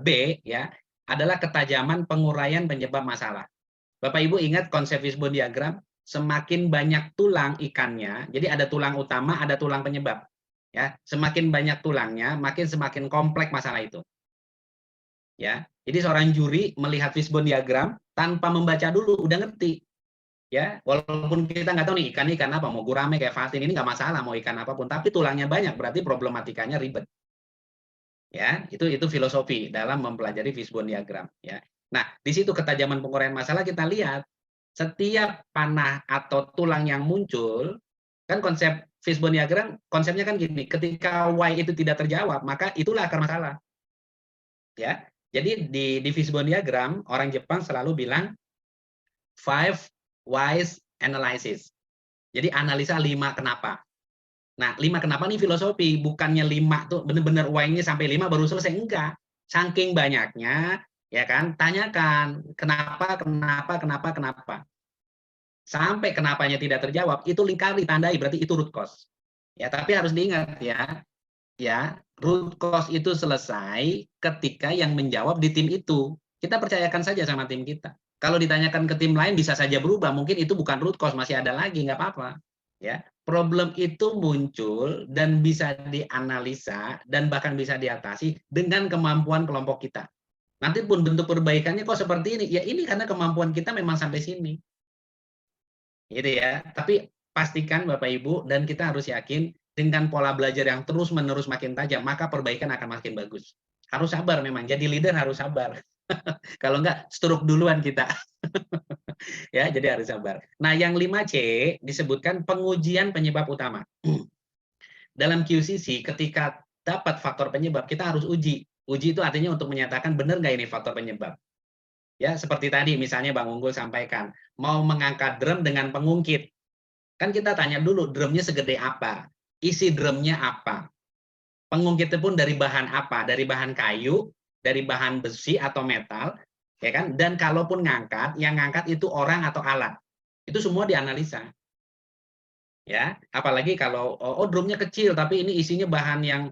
B ya, adalah ketajaman penguraian penyebab masalah. Bapak Ibu ingat konsep fishbone diagram, semakin banyak tulang ikannya, jadi ada tulang utama, ada tulang penyebab. Ya, semakin banyak tulangnya, semakin kompleks masalah itu. Ya, jadi seorang juri melihat fishbone diagram tanpa membaca dulu udah ngerti. Ya, walaupun kita nggak tahu nih ikan apa, mau gurame kayak Fatin ini nggak masalah mau ikan apapun, tapi tulangnya banyak berarti problematikanya ribet. Ya, itu filosofi dalam mempelajari fishbone diagram. Ya, nah di situ ketajaman penguraian masalah kita lihat setiap panah atau tulang yang muncul, kan konsep fishbone diagram konsepnya kan gini, ketika why itu tidak terjawab maka itulah akar masalah. Ya, jadi di fishbone diagram orang Jepang selalu bilang 5 whys analysis. Jadi analisa 5 kenapa. Nah, 5 kenapa nih filosofi, bukannya 5 tuh benar-benar why-nya sampai 5 baru selesai, enggak. Saking banyaknya, ya kan, tanyakan kenapa, kenapa, kenapa, kenapa. Sampai kenapanya tidak terjawab, itu lingkari, tandai, berarti itu root cause. Ya, tapi harus diingat ya, root cause itu selesai ketika yang menjawab di tim itu. Kita percayakan saja sama tim kita. Kalau ditanyakan ke tim lain bisa saja berubah, mungkin itu bukan root cause, masih ada lagi, nggak apa-apa. Ya, problem itu muncul dan bisa dianalisa dan bahkan bisa diatasi dengan kemampuan kelompok kita. Nanti pun bentuk perbaikannya kok seperti ini, ya ini karena kemampuan kita memang sampai sini. Gitu ya. Tapi pastikan Bapak Ibu dan kita harus yakin dengan pola belajar yang terus-menerus makin tajam, maka perbaikan akan makin bagus. Harus sabar memang, jadi leader harus sabar. Kalau enggak, stroke duluan kita. Ya, jadi harus sabar. Nah, yang 5C disebutkan pengujian penyebab utama. Dalam QCC, ketika dapat faktor penyebab, kita harus uji. Uji itu artinya untuk menyatakan benar nggak ini faktor penyebab. Ya, seperti tadi misalnya Bang Unggul sampaikan, mau mengangkat drum dengan pengungkit. Kan kita tanya dulu, drumnya segede apa? Isi drumnya apa? Pengungkitnya pun dari bahan apa? Dari bahan kayu, dari bahan besi atau metal, ya kan? Dan kalaupun ngangkat, yang ngangkat itu orang atau alat. Itu semua dianalisa. Ya, apalagi kalau drumnya kecil tapi ini isinya bahan yang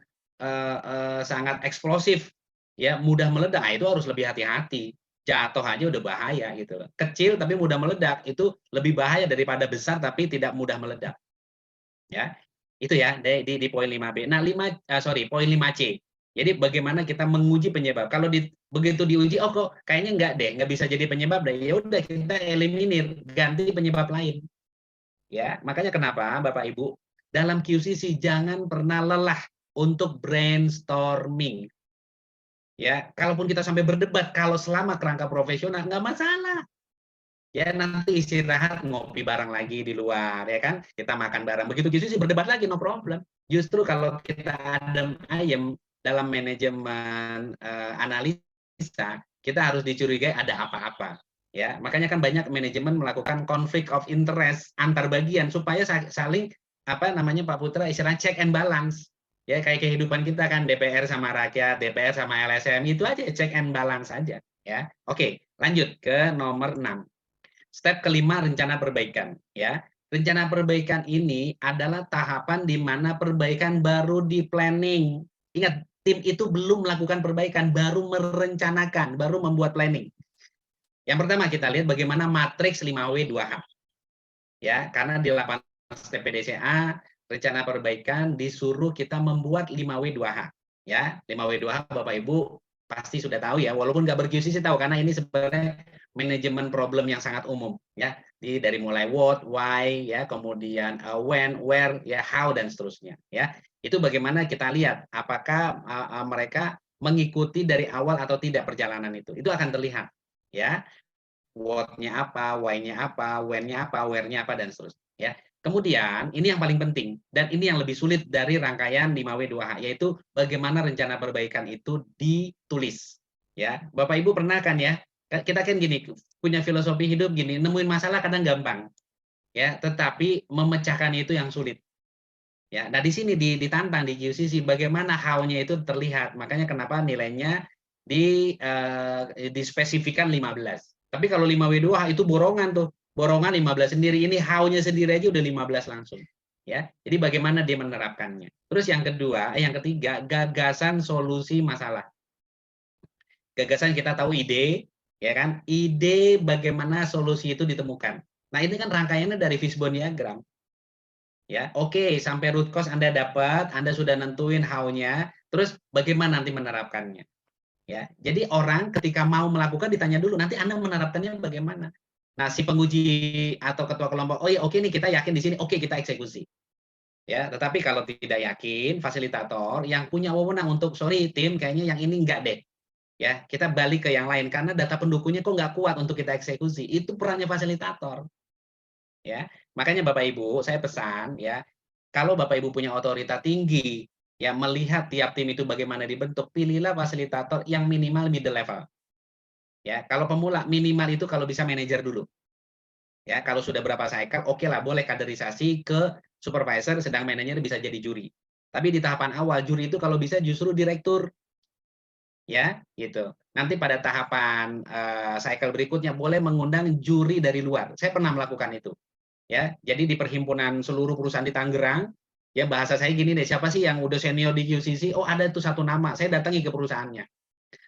sangat eksplosif, ya mudah meledak, itu harus lebih hati-hati. Jatuh aja udah bahaya gitu loh. Kecil tapi mudah meledak itu lebih bahaya daripada besar tapi tidak mudah meledak. Ya, itu ya di poin 5B. Nah, poin 5C. Jadi bagaimana kita menguji penyebab. Kalau begitu diuji, oh kok kayaknya nggak bisa jadi penyebab deh. Ya udah kita eliminir, ganti penyebab lain. Ya, makanya kenapa Bapak Ibu dalam QCC jangan pernah lelah untuk brainstorming. Ya, kalaupun kita sampai berdebat, kalau selama kerangka profesional nggak masalah. Ya nanti istirahat ngopi bareng lagi di luar ya kan, kita makan bareng. Begitu QCC berdebat lagi no problem. Justru kalau kita adem ayem dalam manajemen analisa, kita harus dicurigai ada apa-apa. Ya, makanya kan banyak manajemen melakukan conflict of interest antar bagian supaya saling apa namanya Pak Putra istilah check and balance. Ya kayak kehidupan kita kan DPR sama rakyat, DPR sama LSM itu aja check and balance aja ya. Oke, lanjut ke nomor 6. Step kelima rencana perbaikan ya. Rencana perbaikan ini adalah tahapan di mana perbaikan baru di planning. Ingat, tim itu belum melakukan perbaikan, baru merencanakan, baru membuat planning. Yang pertama kita lihat bagaimana matriks 5W2H. Ya, karena di 8 step PDCA rencana perbaikan disuruh kita membuat 5W2H. Ya, 5W2H Bapak Ibu pasti sudah tahu ya, walaupun nggak ber-QCC tahu karena ini sebenarnya manajemen problem yang sangat umum ya. Dari mulai what, why ya, kemudian when, where, ya how dan seterusnya ya. Itu bagaimana kita lihat apakah mereka mengikuti dari awal atau tidak perjalanan itu. Itu akan terlihat ya. What-nya apa, why-nya apa, when-nya apa, where-nya apa, dan seterusnya. Ya. Kemudian, ini yang paling penting, dan ini yang lebih sulit dari rangkaian 5W2H, yaitu bagaimana rencana perbaikan itu ditulis. Ya, Bapak Ibu pernah kan ya, kita kan gini, punya filosofi hidup gini, nemuin masalah kadang gampang, ya, tetapi memecahkan itu yang sulit. Ya, nah di sini ditantang di QCC bagaimana how-nya itu terlihat. Makanya kenapa nilainya dispesifikan 15. Tapi kalau 5W2 itu borongan tuh. Borongan 15 sendiri. Ini how-nya sendiri aja udah 15 langsung. Ya. Jadi bagaimana dia menerapkannya. Terus yang ketiga, gagasan solusi masalah. Gagasan kita tahu ide, ya kan? Ide bagaimana solusi itu ditemukan. Nah, ini kan rangkaiannya dari fishbone diagram. Ya, oke, sampai root cause Anda dapat, Anda sudah nentuin how-nya, terus bagaimana nanti menerapkannya. Ya, jadi orang ketika mau melakukan ditanya dulu, nanti Anda menerapkannya bagaimana. Nah, si penguji atau ketua kelompok, oh ya oke nih kita yakin di sini, oke kita eksekusi. Ya, tetapi kalau tidak yakin, fasilitator yang punya wewenang untuk, sorry tim, kayaknya yang ini enggak deh. Ya, kita balik ke yang lain karena data pendukungnya kok nggak kuat untuk kita eksekusi. Itu perannya fasilitator. Ya, makanya Bapak Ibu, saya pesan ya, kalau Bapak Ibu punya otoritas tinggi, ya melihat tiap tim itu bagaimana dibentuk, pilihlah fasilitator yang minimal middle level. Ya, kalau pemula minimal itu kalau bisa manajer dulu. Ya, kalau sudah berapa cycle, oke lah boleh kaderisasi ke supervisor, sedang manajer bisa jadi juri. Tapi di tahapan awal juri itu kalau bisa justru direktur, ya gitu. Nanti pada tahapan cycle berikutnya boleh mengundang juri dari luar. Saya pernah melakukan itu. Ya, jadi di perhimpunan seluruh perusahaan di Tangerang, ya bahasa saya gini deh, siapa sih yang udah senior di QCC? Oh ada tuh satu nama, saya datangi ke perusahaannya.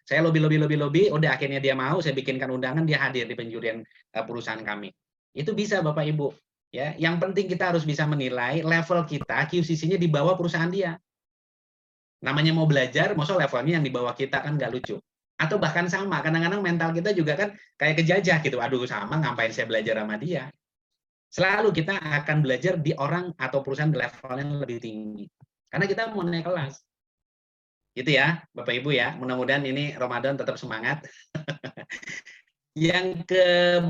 Saya lobby, udah akhirnya dia mau, saya bikinkan undangan, dia hadir di penjurian perusahaan kami. Itu bisa Bapak Ibu. Ya, yang penting kita harus bisa menilai level kita QCC-nya di bawah perusahaan dia. Namanya mau belajar, maksud levelnya yang di bawah kita kan nggak lucu. Atau bahkan sama, kadang-kadang mental kita juga kan kayak kejajah gitu. Aduh sama, ngapain saya belajar sama dia? Selalu kita akan belajar di orang atau perusahaan di level yang lebih tinggi. Karena kita mau naik kelas. Gitu ya, Bapak Ibu ya. Mudah-mudahan ini Ramadan tetap semangat. Yang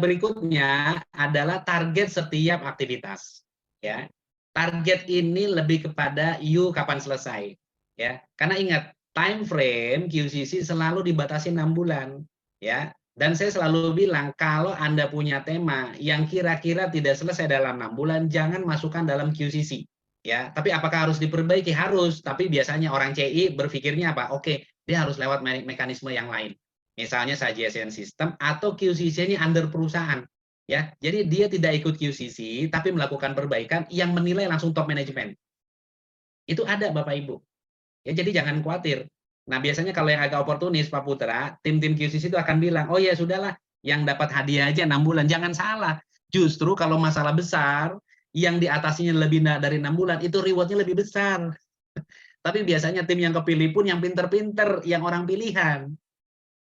berikutnya adalah target setiap aktivitas. Ya, target ini lebih kepada you kapan selesai. Ya, karena ingat time frame QCC selalu dibatasi 6 bulan. Ya, dan saya selalu bilang, kalau Anda punya tema yang kira-kira tidak selesai dalam 6 bulan, jangan masukkan dalam QCC. Ya, tapi apakah harus diperbaiki? Harus. Tapi biasanya orang CI berpikirnya apa? Oke, dia harus lewat mekanisme yang lain. Misalnya suggestion system atau QCC-nya under perusahaan. Ya, jadi dia tidak ikut QCC, tapi melakukan perbaikan yang menilai langsung top management. Itu ada Bapak Ibu. Ya, jadi jangan khawatir. Nah, biasanya kalau yang agak oportunis, Pak Putra, tim-tim QCC itu akan bilang, oh ya sudahlah, yang dapat hadiah aja 6 bulan. Jangan salah. Justru kalau masalah besar, yang diatasinya lebih dari 6 bulan, itu reward-nya lebih besar. Tapi biasanya tim yang kepilih pun yang pinter-pinter, yang orang pilihan.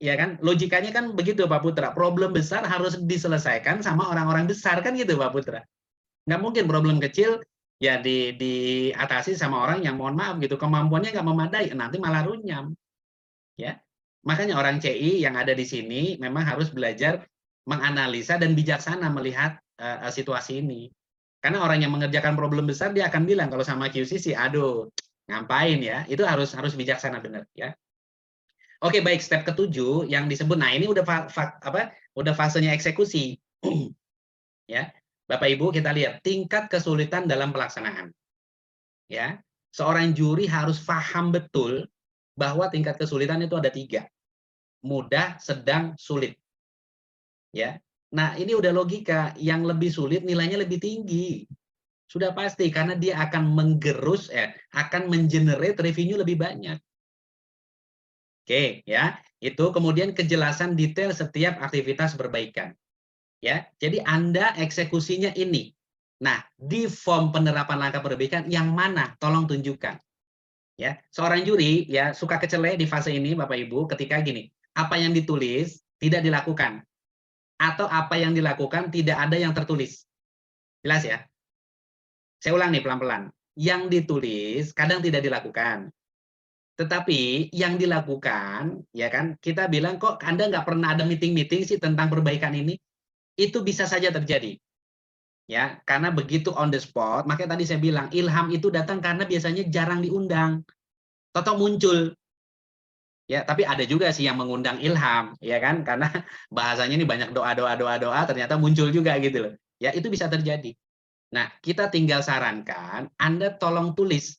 Ya kan? Logikanya kan begitu Pak Putra. Problem besar harus diselesaikan sama orang-orang besar, kan gitu Pak Putra. Nggak mungkin problem kecil ya diatasi sama orang yang mohon maaf gitu kemampuannya nggak memadai, nanti malah runyam. Ya, makanya orang CI yang ada di sini memang harus belajar menganalisa dan bijaksana melihat situasi ini. Karena orang yang mengerjakan problem besar dia akan bilang kalau sama QCC, aduh ngapain ya? Itu harus bijaksana benar ya. Oke baik, step ke-7 yang disebut, nah ini udah udah fasenya eksekusi. Ya, Bapak Ibu kita lihat tingkat kesulitan dalam pelaksanaan. Ya, seorang juri harus paham betul bahwa tingkat kesulitan itu ada 3, mudah, sedang, sulit. Ya, nah ini udah logika, yang lebih sulit nilainya lebih tinggi. Sudah pasti karena dia akan menggerus, akan mengenerate revenue lebih banyak. Oke, ya. Itu kemudian kejelasan detail setiap aktivitas perbaikan. Ya, jadi Anda eksekusinya ini. Nah, di form penerapan langkah perbaikan yang mana? Tolong tunjukkan. Ya, seorang juri ya suka kecele di fase ini Bapak Ibu ketika gini, apa yang ditulis tidak dilakukan atau apa yang dilakukan tidak ada yang tertulis. Jelas ya? Saya ulang nih pelan-pelan. Yang ditulis kadang tidak dilakukan. Tetapi yang dilakukan, ya kan, kita bilang kok Anda nggak pernah ada meeting-meeting sih tentang perbaikan ini, itu bisa saja terjadi. Ya, karena begitu on the spot, makanya tadi saya bilang, ilham itu datang karena biasanya jarang diundang. Toto muncul. Ya, tapi ada juga sih yang mengundang ilham, ya kan, karena bahasanya ini banyak doa-doa, ternyata muncul juga gitu loh. Ya, itu bisa terjadi. Nah, kita tinggal sarankan Anda tolong tulis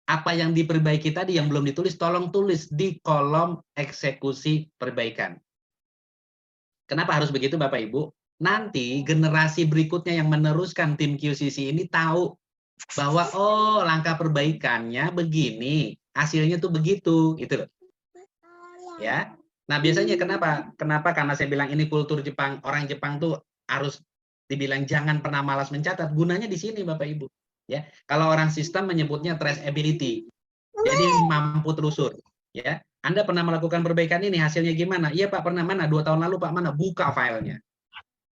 apa yang diperbaiki tadi yang belum ditulis, tolong tulis di kolom eksekusi perbaikan. Kenapa harus begitu Bapak Ibu? Nanti generasi berikutnya yang meneruskan tim QCC ini tahu bahwa oh langkah perbaikannya begini, hasilnya tuh begitu, gitu loh. Ya. Nah, biasanya kenapa? Kenapa? Karena saya bilang ini kultur Jepang, orang Jepang tuh harus dibilang jangan pernah malas mencatat. Gunanya di sini Bapak Ibu. Ya. Kalau orang sistem menyebutnya traceability. Jadi mampu telusur, ya. Anda pernah melakukan perbaikan ini, hasilnya gimana? Iya Pak, pernah. Mana? 2 tahun lalu Pak, mana? Buka filenya.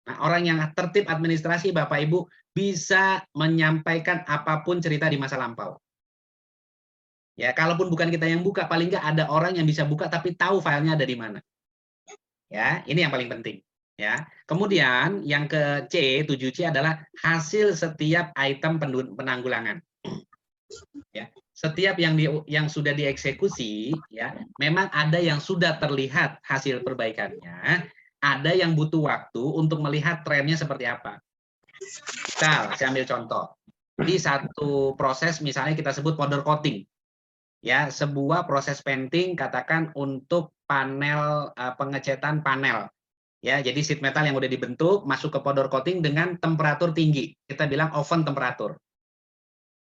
Nah, orang yang tertib administrasi Bapak Ibu bisa menyampaikan apapun cerita di masa lampau. Ya, kalaupun bukan kita yang buka, paling nggak ada orang yang bisa buka tapi tahu filenya ada di mana. Ya, ini yang paling penting. Ya. Kemudian yang ke C, 7C adalah hasil setiap item penanggulangan. Ya. Setiap yang sudah dieksekusi, ya, memang ada yang sudah terlihat hasil perbaikannya, ada yang butuh waktu untuk melihat trennya seperti apa. Misal, saya ambil contoh. Di satu proses misalnya kita sebut powder coating. Ya, sebuah proses painting katakan untuk panel pengecetan panel. Ya, jadi sheet metal yang udah dibentuk masuk ke powder coating dengan temperatur tinggi. Kita bilang oven temperatur.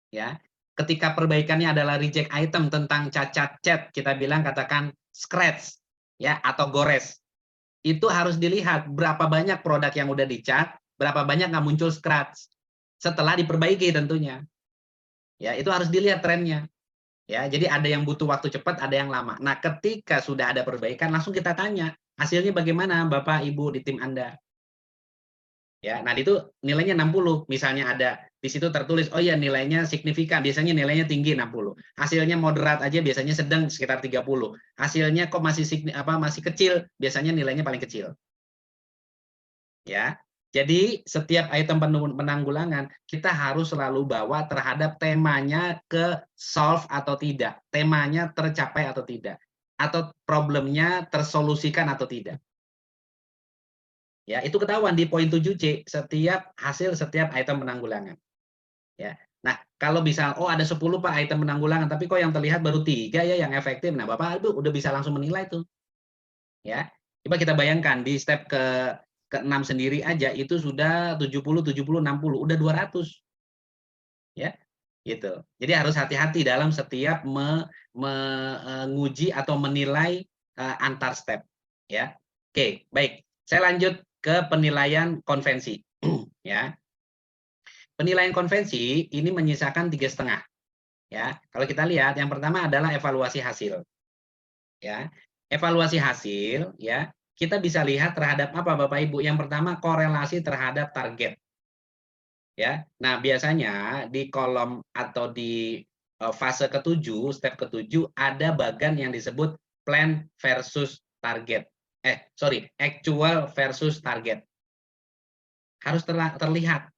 Ya. Ketika perbaikannya adalah reject item tentang cacat cat, kita bilang katakan scratch ya atau gores. Itu harus dilihat berapa banyak produk yang udah dicat, berapa banyak nggak muncul scratch. Setelah diperbaiki tentunya. Ya, itu harus dilihat trennya. Ya, jadi ada yang butuh waktu cepat, ada yang lama. Nah, ketika sudah ada perbaikan, langsung kita tanya, hasilnya bagaimana Bapak Ibu di tim Anda? Ya, nah itu nilainya 60. Misalnya ada di situ tertulis, oh ya nilainya signifikan, biasanya nilainya tinggi 60. Hasilnya moderat aja biasanya sedang sekitar 30. Hasilnya kok masih masih kecil, biasanya nilainya paling kecil. Ya. Jadi setiap item penanggulangan kita harus selalu bawa terhadap temanya ke solve atau tidak, temanya tercapai atau tidak, atau problemnya tersolusikan atau tidak. Ya, itu ketahuan di poin 7C setiap hasil setiap item penanggulangan. Ya. Nah, kalau bisa oh ada 10 Pak item penanggulangan tapi kok yang terlihat baru 3 ya yang efektif. Nah, Bapak itu udah bisa langsung menilai tuh. Ya. Coba kita bayangkan di step ke-6 sendiri aja itu sudah 70 60 udah 200. Ya. Gitu. Jadi harus hati-hati dalam setiap menguji atau menilai antar step, ya. Oke, baik. Saya lanjut ke penilaian konvensi, ya. Penilaian konvensi ini menyisakan 3,5, ya. Kalau kita lihat, yang pertama adalah evaluasi hasil, ya. Evaluasi hasil, ya. Kita bisa lihat terhadap apa, Bapak Ibu? Yang pertama korelasi terhadap target, ya. Nah, biasanya di kolom atau di fase ke-7, step ke-7 ada bagian yang disebut plan versus target. Actual versus target. Harus terlihat.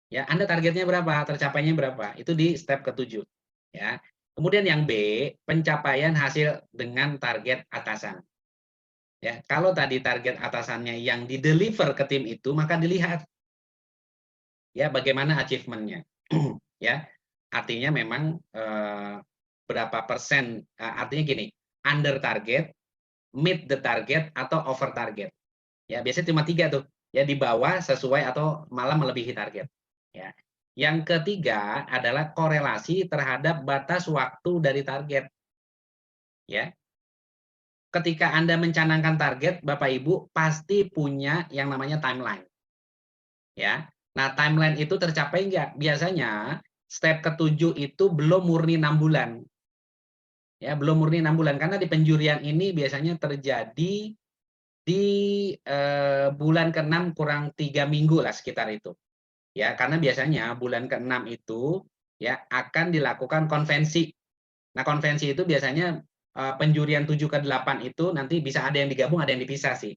Ya, Anda targetnya berapa, tercapainya berapa? Itu di step ke-7, ya. Kemudian yang B, pencapaian hasil dengan target atasan. Ya, kalau tadi target atasannya yang di-deliver ke tim itu, maka dilihat ya bagaimana achievement-nya. Ya. Artinya memang berapa persen, artinya gini, under target, meet the target atau over target. Ya, biasanya cuma 3 tuh. Ya di bawah sesuai atau malah melebihi target. Ya. Yang ketiga adalah korelasi terhadap batas waktu dari target. Ya. Ketika Anda mencanangkan target, Bapak Ibu pasti punya yang namanya timeline. Ya. Nah, timeline itu tercapai enggak? Biasanya step ke-7 itu belum murni 6 bulan. Ya, belum murni 6 bulan karena di penjurian ini biasanya terjadi di bulan ke-6 kurang 3 minggu lah sekitar itu. Ya, karena biasanya bulan ke-6 itu ya akan dilakukan konvensi. Nah, konvensi itu biasanya penjurian 7 ke 8 itu nanti bisa ada yang digabung, ada yang dipisah sih.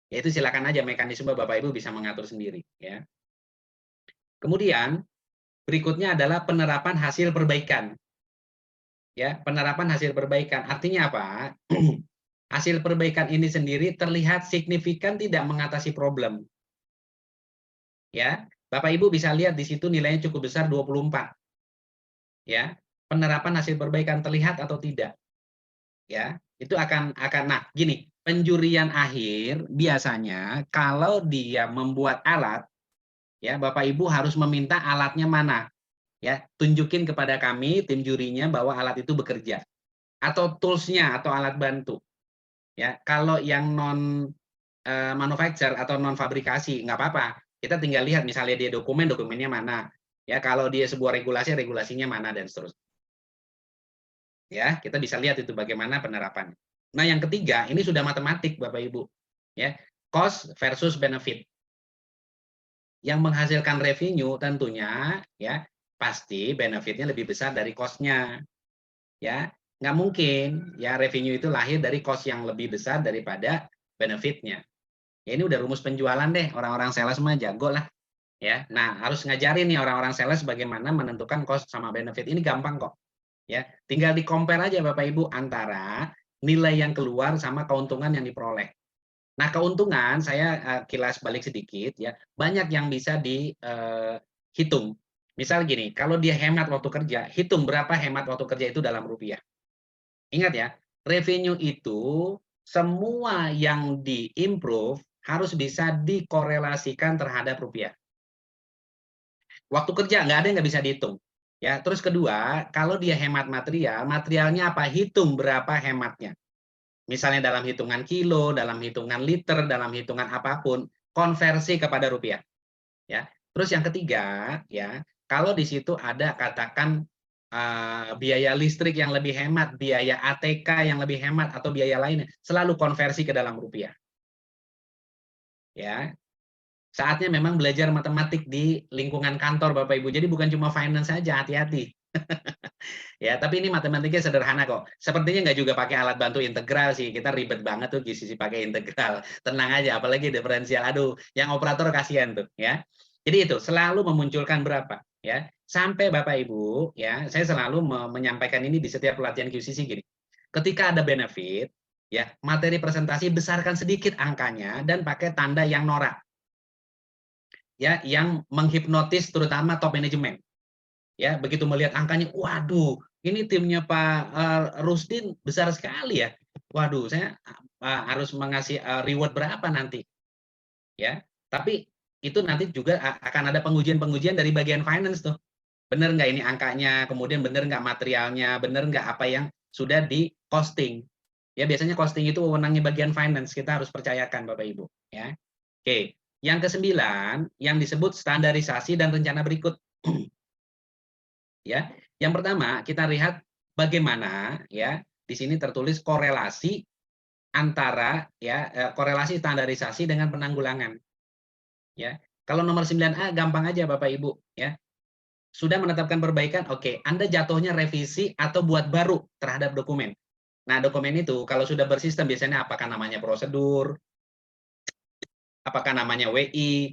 Ya itu silakan aja mekanisme Bapak Ibu bisa mengatur sendiri ya. Kemudian berikutnya adalah penerapan hasil perbaikan. Ya, penerapan hasil perbaikan. Artinya apa? Hasil perbaikan ini sendiri terlihat signifikan tidak mengatasi problem. Ya, Bapak Ibu bisa lihat di situ nilainya cukup besar 24. Ya. Penerapan hasil perbaikan terlihat atau tidak? Ya. Itu akan nah, gini, penjurian akhir biasanya kalau dia membuat alat, ya Bapak Ibu harus meminta alatnya mana. Ya, tunjukin kepada kami tim jurinya bahwa alat itu bekerja, atau tools-nya atau alat bantu. Ya, kalau yang non manufacture atau non fabrikasi nggak apa-apa. Kita tinggal lihat misalnya dia dokumennya mana. Ya, kalau dia sebuah regulasinya mana dan seterusnya. Ya, kita bisa lihat itu bagaimana penerapannya. Nah, yang ketiga, ini sudah matematik Bapak Ibu. Ya, cost versus benefit. Yang menghasilkan revenue tentunya ya pasti benefitnya lebih besar dari cost-nya. Ya, nggak mungkin ya revenue itu lahir dari cost yang lebih besar daripada benefitnya. Ya ini udah rumus penjualan deh, orang-orang sales mah jago lah. Ya, nah harus ngajarin nih orang-orang sales bagaimana menentukan cost sama benefit. Ini gampang kok. Ya, tinggal di compare aja Bapak Ibu antara nilai yang keluar sama keuntungan yang diperoleh. Nah, keuntungan saya kilas balik sedikit ya, banyak yang bisa dihitung. Misal gini, kalau dia hemat waktu kerja, hitung berapa hemat waktu kerja itu dalam rupiah. Ingat ya, revenue itu semua yang di-improve harus bisa dikorelasikan terhadap rupiah. Waktu kerja nggak ada yang nggak bisa dihitung. Ya, terus kedua, kalau dia hemat material, materialnya apa? Hitung berapa hematnya. Misalnya dalam hitungan kilo, dalam hitungan liter, dalam hitungan apapun, konversi kepada rupiah. Ya. Terus yang ketiga, ya, kalau di situ ada katakan biaya listrik yang lebih hemat, biaya ATK yang lebih hemat atau biaya lainnya, selalu konversi ke dalam rupiah. Ya, saatnya memang belajar matematik di lingkungan kantor Bapak Ibu. Jadi bukan cuma finance saja, hati-hati. Ya, tapi ini matematiknya sederhana kok. Sepertinya nggak juga pakai alat bantu integral sih. Kita ribet banget tuh sisi pakai integral. Tenang aja, apalagi diferensial. Aduh, yang operator kasihan tuh, ya. Jadi itu selalu memunculkan berapa, ya. Sampai Bapak Ibu, ya, saya selalu menyampaikan ini di setiap pelatihan QCC gini. Ketika ada benefit, ya, materi presentasi besarkan sedikit angkanya dan pakai tanda yang norak. Ya, yang menghipnotis terutama top manajemen. Ya, begitu melihat angkanya, waduh, ini timnya Pak Rusdin besar sekali ya. Waduh, saya harus mengasih reward berapa nanti, ya. Tapi itu nanti juga akan ada pengujian-pengujian dari bagian finance tuh. Bener nggak ini angkanya, kemudian bener nggak materialnya, bener nggak apa yang sudah di costing. Ya, biasanya costing itu wewenangnya bagian finance, kita harus percayakan Bapak Ibu. Ya. Oke, yang kesembilan, yang disebut standarisasi dan rencana berikut. Ya, yang pertama kita lihat bagaimana ya di sini tertulis korelasi antara ya korelasi standarisasi dengan penanggulangan. Ya, kalau nomor 9A gampang aja Bapak Ibu ya. Sudah menetapkan perbaikan, oke, Anda jatuhnya revisi atau buat baru terhadap dokumen. Nah, dokumen itu kalau sudah bersistem biasanya apakah namanya prosedur, apakah namanya WI,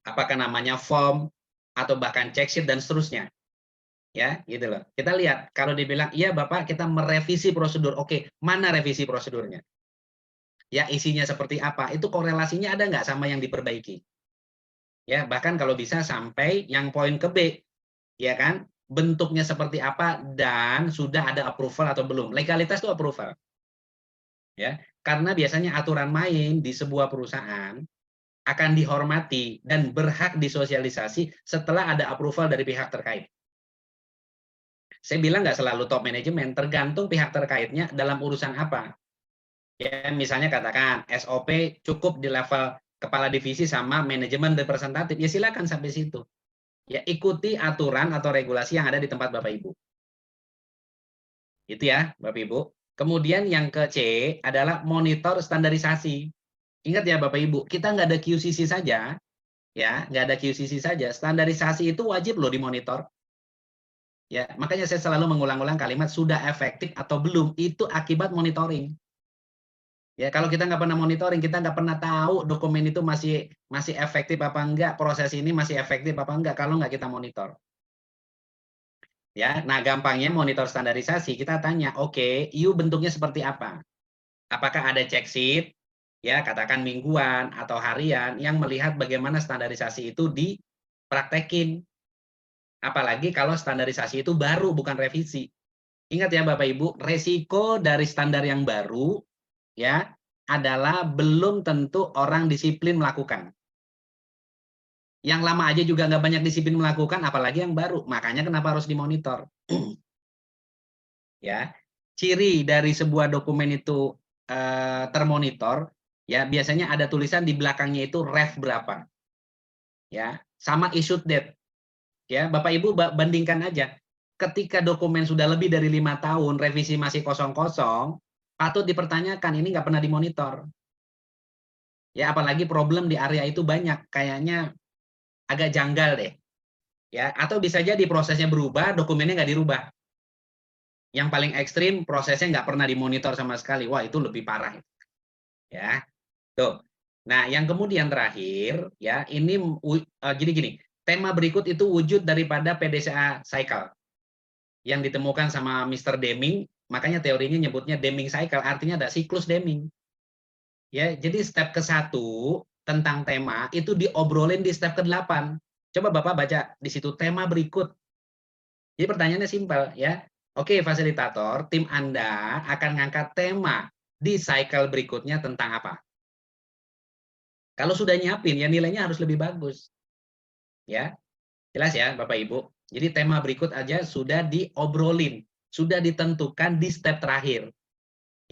apakah namanya form, atau bahkan check sheet dan seterusnya. Ya, gitu loh. Kita lihat kalau dibilang, "Iya, Bapak, kita merevisi prosedur." Oke, mana revisi prosedurnya? Ya, isinya seperti apa? Itu korelasinya ada nggak sama yang diperbaiki? Ya, bahkan kalau bisa sampai yang poin ke B, ya kan? Bentuknya seperti apa dan sudah ada approval atau belum. Legalitas itu approval. Ya, karena biasanya aturan main di sebuah perusahaan akan dihormati dan berhak disosialisasi setelah ada approval dari pihak terkait. Saya bilang nggak selalu top manajemen, tergantung pihak terkaitnya dalam urusan apa. Ya, misalnya katakan SOP cukup di level kepala divisi sama manajemen representatif, ya silakan sampai situ. Ya, ikuti aturan atau regulasi yang ada di tempat Bapak Ibu. Itu ya, Bapak Ibu. Kemudian yang ke C adalah monitor standarisasi. Ingat ya Bapak Ibu, kita nggak ada QCC saja, ya, nggak ada QCC saja. Standarisasi itu wajib loh dimonitor. Ya, makanya saya selalu mengulang-ulang kalimat sudah efektif atau belum, itu akibat monitoring. Ya, kalau kita nggak pernah monitoring, kita nggak pernah tahu dokumen itu masih efektif apa enggak, proses ini masih efektif apa enggak kalau nggak kita monitor. Ya, nah gampangnya monitor standarisasi, kita tanya, oke, you bentuknya seperti apa? Apakah ada check sheet? ya katakan mingguan atau harian, yang melihat bagaimana standarisasi itu dipraktekin. Apalagi kalau standarisasi itu baru, bukan revisi. Ingat ya Bapak Ibu, resiko dari standar yang baru ya adalah belum tentu orang disiplin melakukan. Yang lama aja juga nggak banyak disiplin melakukan, apalagi yang baru. Makanya kenapa harus dimonitor. Ya, ciri dari sebuah dokumen itu termonitor, ya biasanya ada tulisan di belakangnya itu ref berapa, ya, sama issued date. Ya, Bapak Ibu bandingkan aja. Ketika dokumen sudah lebih dari 5 tahun, revisi masih kosong-kosong, patut dipertanyakan ini nggak pernah dimonitor. Ya, apalagi problem di area itu banyak, kayaknya agak janggal deh. Ya, atau bisa jadi prosesnya berubah, dokumennya nggak dirubah. Yang paling ekstrim prosesnya nggak pernah dimonitor sama sekali. Wah, itu lebih parah. Ya, tuh. Nah, yang kemudian terakhir, ya ini jadi gini, tema berikut itu wujud daripada PDCA cycle yang ditemukan sama Mr. Deming, makanya teorinya nyebutnya Deming cycle, artinya ada siklus Deming. Ya, jadi step ke-1 tentang tema itu diobrolin di step ke-8. Coba Bapak baca di situ tema berikut. Jadi pertanyaannya simpel ya. Oke, fasilitator, tim Anda akan ngangkat tema di cycle berikutnya tentang apa? Kalau sudah nyiapin ya nilainya harus lebih bagus. Ya. Jelas ya Bapak Ibu. Jadi tema berikut aja sudah diobrolin, sudah ditentukan di step terakhir.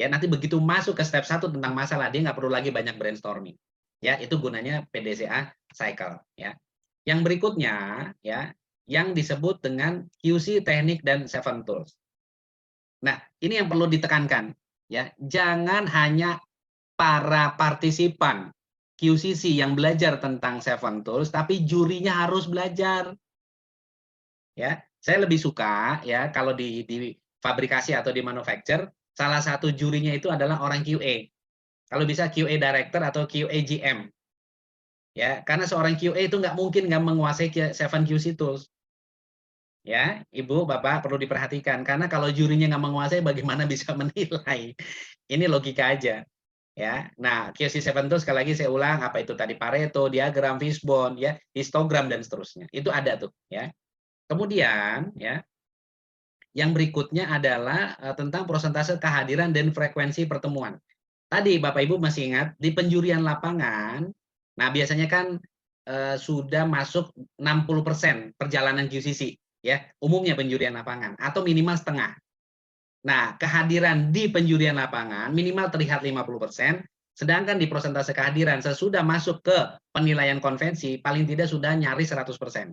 Ya, nanti begitu masuk ke step 1 tentang masalah, dia nggak perlu lagi banyak brainstorming. Ya, itu gunanya PDCA cycle. Ya. Yang berikutnya, ya, yang disebut dengan QC teknik dan 7 tools. Nah, ini yang perlu ditekankan. Ya, jangan hanya para partisipan QCC yang belajar tentang 7 tools, tapi jurinya harus belajar. Ya, saya lebih suka ya kalau di fabrikasi atau di manufacture, salah satu jurinya itu adalah orang QA. Kalau bisa QA director atau QA GM. Ya, karena seorang QA itu nggak mungkin nggak menguasai 7 QC tools. Ya, Ibu, Bapak perlu diperhatikan karena kalau jurinya nggak menguasai bagaimana bisa menilai. Ini logika aja. Ya. Nah, QC 7 tools sekali lagi saya ulang apa itu tadi Pareto, diagram fishbone, ya, histogram dan seterusnya. Itu ada tuh, ya. Kemudian, ya, yang berikutnya adalah tentang persentase kehadiran dan frekuensi pertemuan. Tadi Bapak Ibu masih ingat di penjurian lapangan, nah biasanya kan sudah masuk 60% perjalanan QCC, ya umumnya penjurian lapangan atau minimal setengah. Nah kehadiran di penjurian lapangan minimal terlihat 50%, sedangkan di persentase kehadiran sesudah masuk ke penilaian konvensi paling tidak sudah nyaris 100%.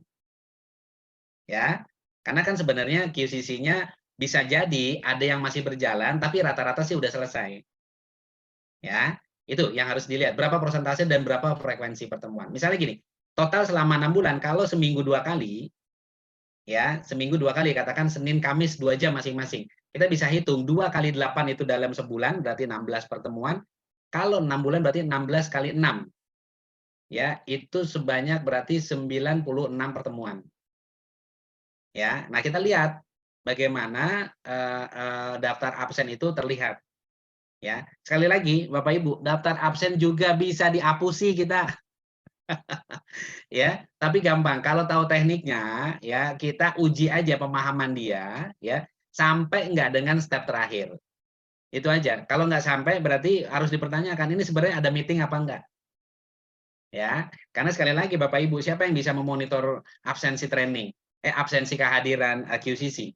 Ya, karena kan sebenarnya QCC-nya bisa jadi ada yang masih berjalan, tapi rata-rata sih udah selesai. Ya, itu yang harus dilihat. Berapa persentase dan berapa frekuensi pertemuan. Misalnya gini, total selama 6 bulan, kalau seminggu 2 kali, ya, seminggu 2 kali, katakan Senin, Kamis 2 jam masing-masing. Kita bisa hitung 2 kali 8 itu dalam sebulan, berarti 16 pertemuan. Kalau 6 bulan berarti 16 kali 6. Ya, itu sebanyak berarti 96 pertemuan. Ya, nah kita lihat bagaimana daftar absen itu terlihat. Ya, sekali lagi Bapak Ibu, daftar absen juga bisa dihapusi kita. Ya, tapi gampang. Kalau tahu tekniknya, ya kita uji aja pemahaman dia, ya sampai nggak dengan step terakhir. Itu aja. Kalau nggak sampai berarti harus dipertanyakan ini sebenarnya ada meeting apa enggak. Ya, karena sekali lagi Bapak Ibu, siapa yang bisa memonitor absensi training, absensi kehadiran QCC?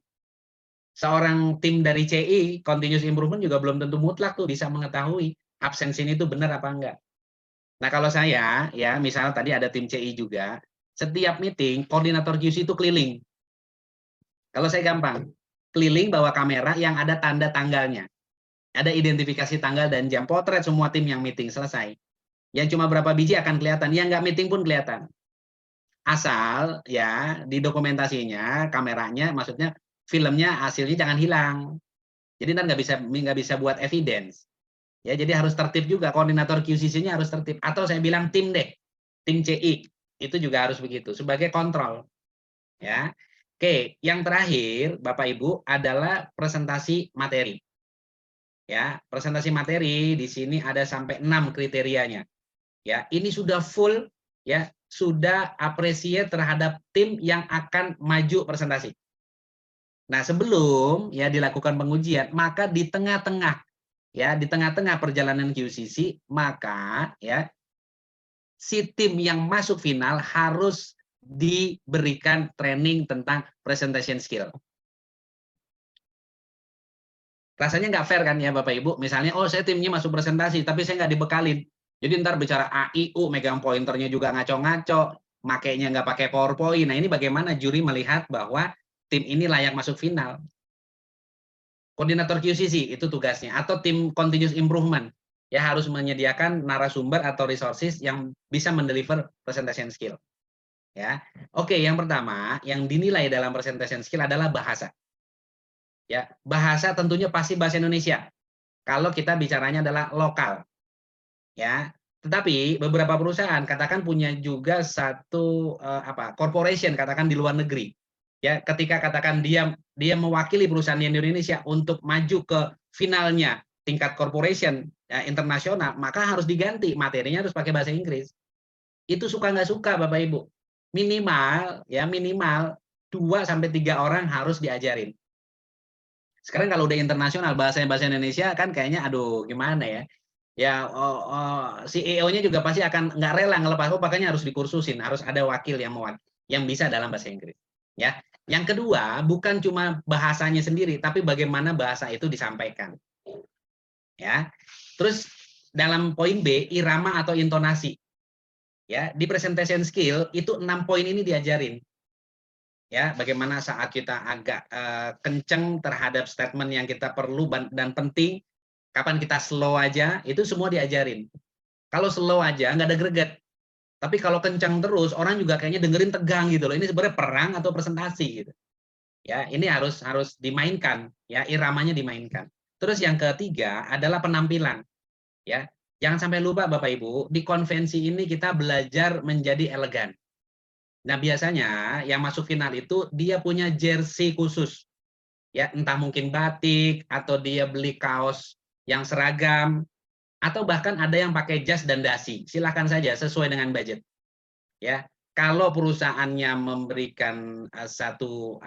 Seorang tim dari CI, continuous improvement juga belum tentu mutlak tuh bisa mengetahui absensi ini tuh benar apa enggak. Nah, kalau saya, ya misalnya tadi ada tim CI juga, setiap meeting, koordinator QC itu keliling. Kalau saya gampang, keliling bawa kamera yang ada tanda tanggalnya. Ada identifikasi tanggal dan jam, potret semua tim yang meeting, selesai. Yang cuma berapa biji akan kelihatan, yang nggak meeting pun kelihatan. Asal ya di dokumentasinya, kameranya, maksudnya filmnya hasilnya jangan hilang. Jadi nggak bisa buat evidence. Ya, jadi harus tertib juga. Koordinator QCC-nya harus tertib. Atau saya bilang tim deh, tim CI itu juga harus begitu sebagai kontrol. Ya, oke. Yang terakhir, Bapak Ibu adalah presentasi materi. Ya, presentasi materi di sini ada sampai 6 kriterianya. Ya, ini sudah full, ya, sudah appreciate terhadap tim yang akan maju presentasi. Nah, sebelum ya dilakukan pengujian, maka di tengah-tengah, ya, di tengah-tengah perjalanan QCC, maka ya si tim yang masuk final harus diberikan training tentang presentation skill. Rasanya nggak fair kan ya Bapak Ibu, misalnya, oh saya timnya masuk presentasi, tapi saya nggak dibekalin. Jadi ntar bicara A, I, U, megang pointernya juga ngaco-ngaco, makainya nggak pakai PowerPoint. Nah ini bagaimana juri melihat bahwa tim ini layak masuk final. Koordinator QCC itu tugasnya, atau tim continuous improvement, ya harus menyediakan narasumber atau resources yang bisa mendeliver presentation skill. Ya, oke, yang pertama yang dinilai dalam presentation skill adalah bahasa. Ya, bahasa tentunya pasti bahasa Indonesia. Kalau kita bicaranya adalah lokal, ya. Tetapi beberapa perusahaan katakan punya juga satu corporation katakan di luar negeri. Ya, ketika katakan dia mewakili perusahaan di Indonesia untuk maju ke finalnya tingkat corporation ya, internasional, maka harus diganti materinya harus pakai bahasa Inggris. Itu suka nggak suka Bapak Ibu. Minimal 2 sampai 3 orang harus diajarin. Sekarang kalau udah internasional bahasa Indonesia kan kayaknya aduh gimana ya. Ya CEO-nya juga pasti akan nggak rela ngelepas, makanya harus dikursusin, harus ada wakil yang bisa dalam bahasa Inggris. Ya. Yang kedua, bukan cuma bahasanya sendiri, tapi bagaimana bahasa itu disampaikan. Ya. Terus dalam poin B, irama atau intonasi. Ya, di presentation skill itu 6 poin ini diajarin. Ya, bagaimana saat kita agak kenceng terhadap statement yang kita perlu dan penting, kapan kita slow aja, itu semua diajarin. Kalau slow aja nggak ada greget. Tapi kalau kencang terus, orang juga kayaknya dengerin tegang gitu loh. Ini sebenarnya perang atau presentasi gitu. Ya, ini harus dimainkan, ya, iramanya dimainkan. Terus yang ketiga adalah penampilan. Ya, jangan sampai lupa Bapak Ibu, di konvensi ini kita belajar menjadi elegan. Nah, biasanya yang masuk final itu dia punya jersey khusus. Ya, entah mungkin batik atau dia beli kaos yang seragam atau bahkan ada yang pakai jas dan dasi. Silakan saja sesuai dengan budget. Ya. Kalau perusahaannya memberikan satu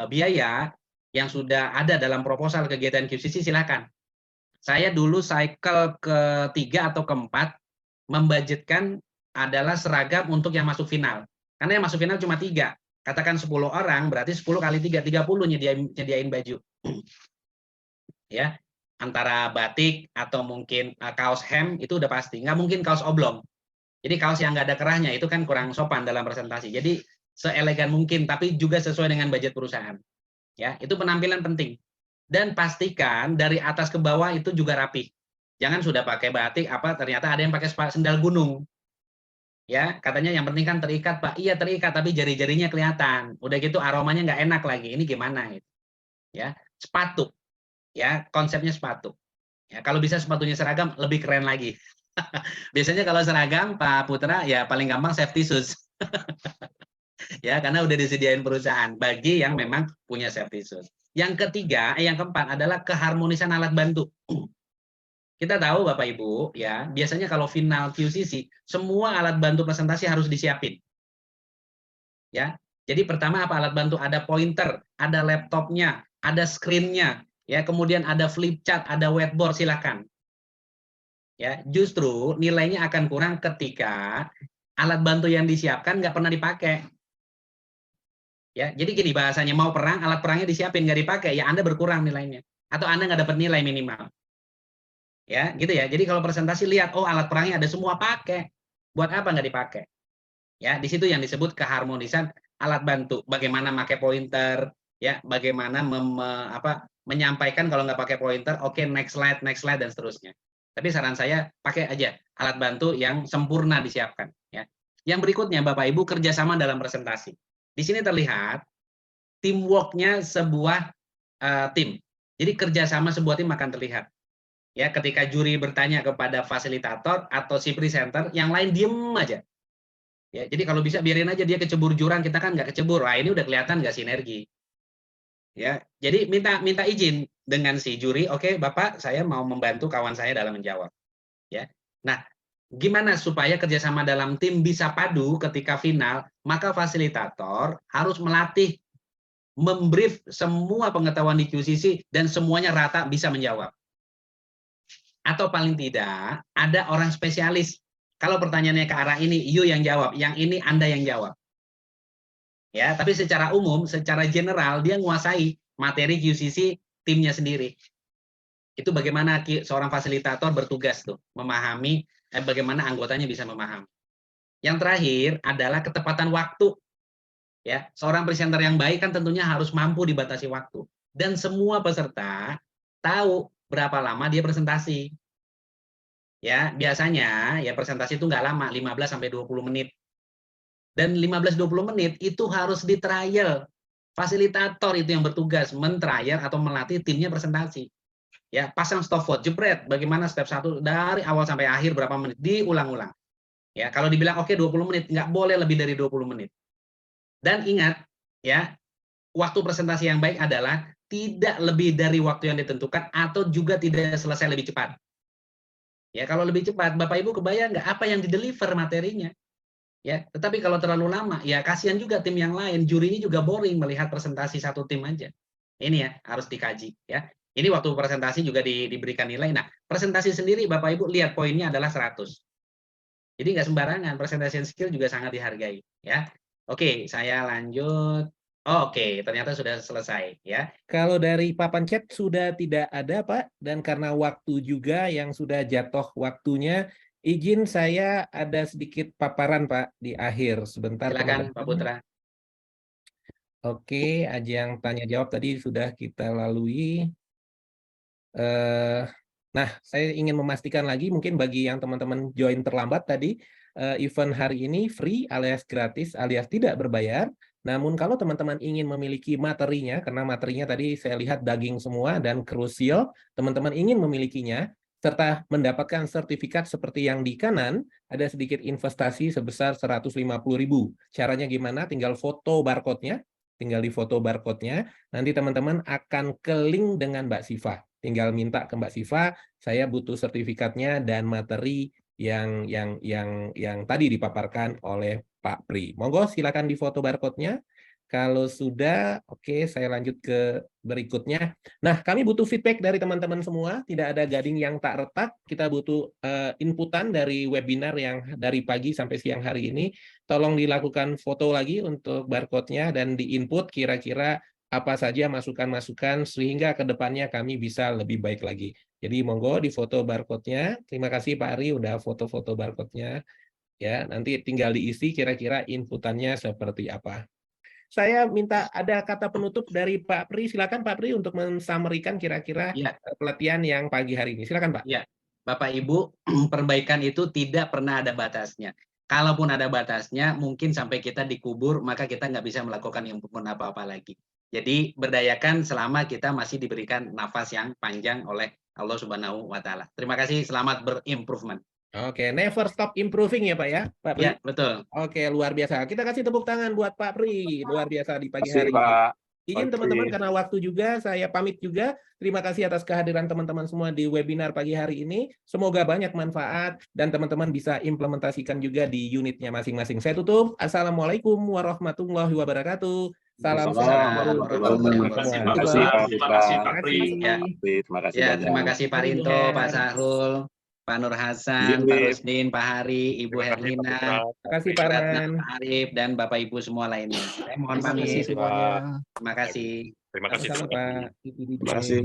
biaya yang sudah ada dalam proposal kegiatan QCC, silakan. Saya dulu cycle ketiga atau keempat membudgetkan adalah seragam untuk yang masuk final. Karena yang masuk final cuma 3. Katakan 10 orang, berarti 10 kali 3, 30 nyediain baju. Ya, antara batik atau mungkin kaos hem itu udah pasti. Nggak mungkin kaos oblong. Jadi kaos yang nggak ada kerahnya itu kan kurang sopan dalam presentasi. Jadi seelegan mungkin, tapi juga sesuai dengan budget perusahaan. Ya, itu penampilan penting. Dan pastikan dari atas ke bawah itu juga rapi. Jangan sudah pakai batik, ternyata ada yang pakai sendal gunung. Ya, katanya yang penting kan terikat, Pak. Iya terikat, tapi jari-jarinya kelihatan. Udah gitu aromanya nggak enak lagi. Ini gimana? Gitu. Ya, sepatu. Ya, konsepnya sepatu. Ya, kalau bisa sepatunya seragam lebih keren lagi. Biasanya kalau seragam Pak Putra ya paling gampang safety shoes. Ya, karena udah disediain perusahaan bagi yang memang punya safety shoes. Yang ketiga, yang keempat adalah keharmonisan alat bantu. Kita tahu Bapak Ibu, ya, biasanya kalau final QCC, semua alat bantu presentasi harus disiapin. Ya. Jadi pertama apa alat bantu? Ada pointer, ada laptopnya, ada screen-nya, ya, kemudian ada flip chart, ada whiteboard, silakan. Ya, justru nilainya akan kurang ketika alat bantu yang disiapkan nggak pernah dipakai. Ya, jadi gini bahasanya, mau perang, alat perangnya disiapin nggak dipakai, ya Anda berkurang nilainya, atau Anda nggak dapat nilai minimal. Ya, gitu ya. Jadi kalau presentasi lihat, oh alat perangnya ada semua, pakai. Buat apa nggak dipakai? Ya, di situ yang disebut keharmonisan alat bantu. Bagaimana pakai pointer, ya, bagaimana menyampaikan kalau nggak pakai pointer, oke, next slide dan seterusnya. Tapi saran saya pakai aja alat bantu yang sempurna disiapkan. Ya. Yang berikutnya Bapak Ibu kerjasama dalam presentasi. Di sini terlihat teamwork-nya sebuah tim. Jadi kerjasama sebuah tim akan terlihat. Ya, ketika juri bertanya kepada fasilitator atau si presenter, yang lain diem aja. Ya, jadi kalau bisa biarin aja dia kecebur jurang, kita kan nggak kecebur. Wah, ini udah kelihatan nggak sinergi. Ya, jadi minta izin dengan si juri, oke Bapak, saya mau membantu kawan saya dalam menjawab. Ya, nah gimana supaya kerjasama dalam tim bisa padu ketika final? Maka fasilitator harus melatih, membrief semua pengetahuan di QCC dan semuanya rata bisa menjawab. Atau paling tidak ada orang spesialis. Kalau pertanyaannya ke arah ini, you yang jawab, yang ini Anda yang jawab. Ya, tapi secara umum, secara general dia menguasai materi QCC timnya sendiri. Itu bagaimana seorang fasilitator bertugas tuh, memahami bagaimana anggotanya bisa memahami. Yang terakhir adalah ketepatan waktu. Ya, seorang presenter yang baik kan tentunya harus mampu dibatasi waktu. Dan semua peserta tahu berapa lama dia presentasi. Ya, biasanya ya presentasi itu nggak lama, 15 sampai 20 menit. Dan 15-20 menit itu harus di trial. Fasilitator itu yang bertugas men-trial atau melatih timnya presentasi. Ya, pasang stopwatch, jebret, bagaimana step 1 dari awal sampai akhir berapa menit, diulang-ulang. Ya, kalau dibilang oke 20 menit, nggak boleh lebih dari 20 menit. Dan ingat, ya, waktu presentasi yang baik adalah tidak lebih dari waktu yang ditentukan atau juga tidak selesai lebih cepat. Ya, kalau lebih cepat, Bapak Ibu kebayang nggak apa yang dideliver materinya? Ya, tetapi kalau terlalu lama, ya kasihan juga tim yang lain, jurinya juga boring melihat presentasi satu tim aja. Ini ya, harus dikaji ya. Ini waktu presentasi juga diberikan nilai. Nah, presentasi sendiri Bapak Ibu lihat poinnya adalah 100. Jadi nggak sembarangan, presentation skill juga sangat dihargai ya. Oke, saya lanjut. Oh, oke, ternyata sudah selesai ya. Kalau dari papan chat sudah tidak ada, Pak, dan karena waktu juga yang sudah jatuh waktunya, izin saya ada sedikit paparan, Pak, di akhir. Sebentar, Silakan Pak teman-teman. Putra. Oke, ajang tanya jawab tadi sudah kita lalui. Nah, saya ingin memastikan lagi, mungkin bagi yang teman-teman join terlambat tadi, event hari ini free alias gratis alias tidak berbayar. Namun kalau teman-teman ingin memiliki materinya, karena materinya tadi saya lihat daging semua dan krusial, teman-teman ingin memilikinya, serta mendapatkan sertifikat seperti yang di kanan, ada sedikit investasi sebesar 150.000. Caranya gimana? Tinggal foto barcode-nya, tinggal di foto barcode-nya, nanti teman-teman akan ke link dengan Mbak Siva. Tinggal minta ke Mbak Siva, saya butuh sertifikatnya dan materi yang tadi dipaparkan oleh Pak Pri. Monggo silakan di foto barcode-nya. Kalau sudah, oke, saya lanjut ke berikutnya. Nah, kami butuh feedback dari teman-teman semua. Tidak ada gading yang tak retak. Kita butuh inputan dari webinar yang dari pagi sampai siang hari ini. Tolong dilakukan foto lagi untuk barcode-nya dan di-input kira-kira apa saja masukan-masukan sehingga ke depannya kami bisa lebih baik lagi. Jadi monggo di foto barcode-nya. Terima kasih Pak Ari udah foto-foto barcode-nya. Ya, nanti tinggal diisi kira-kira inputannya seperti apa. Saya minta ada kata penutup dari Pak Pri. Silakan Pak Pri untuk mensummary-kan kira-kira Ya, pelatihan yang pagi hari ini. Silakan Pak. ya. Bapak Ibu, perbaikan itu tidak pernah ada batasnya. Kalaupun ada batasnya, mungkin sampai kita dikubur, maka kita nggak bisa melakukan improvement apa-apa lagi. Jadi berdayakan selama kita masih diberikan nafas yang panjang oleh Allah Subhanahu wa Ta'ala. Terima kasih, selamat berimprovement. Oke, never stop improving ya Pak ya, Pak Pri. Ya, betul. Oke, luar biasa. Kita kasih tepuk tangan buat Pak Pri. Luar biasa di pagi Terima kasih, hari ini. Pak. Izin teman-teman karena waktu juga, saya pamit juga. Terima kasih atas kehadiran teman-teman semua di webinar pagi hari ini. Semoga banyak manfaat dan teman-teman bisa implementasikan juga di unitnya masing-masing. Saya tutup. Assalamualaikum warahmatullahi wabarakatuh. Salam sehat selalu untuk teman-teman semua. Terima kasih, Pak. Terima kasih, Terima kasih. Terima kasih Ya, banyak. terima kasih Pak Rinto, Pak Sahrul, Pak Nur Hasan, Pak Rusdin, Pak Hari, Ibu Herlina, Terima kasih Pak Ran. Pak Arif, dan Bapak Ibu semua lainnya. Saya mohon Terima kasih pamit. semuanya. Terima kasih. Terima kasih. Sama-sama Pak. Terima kasih.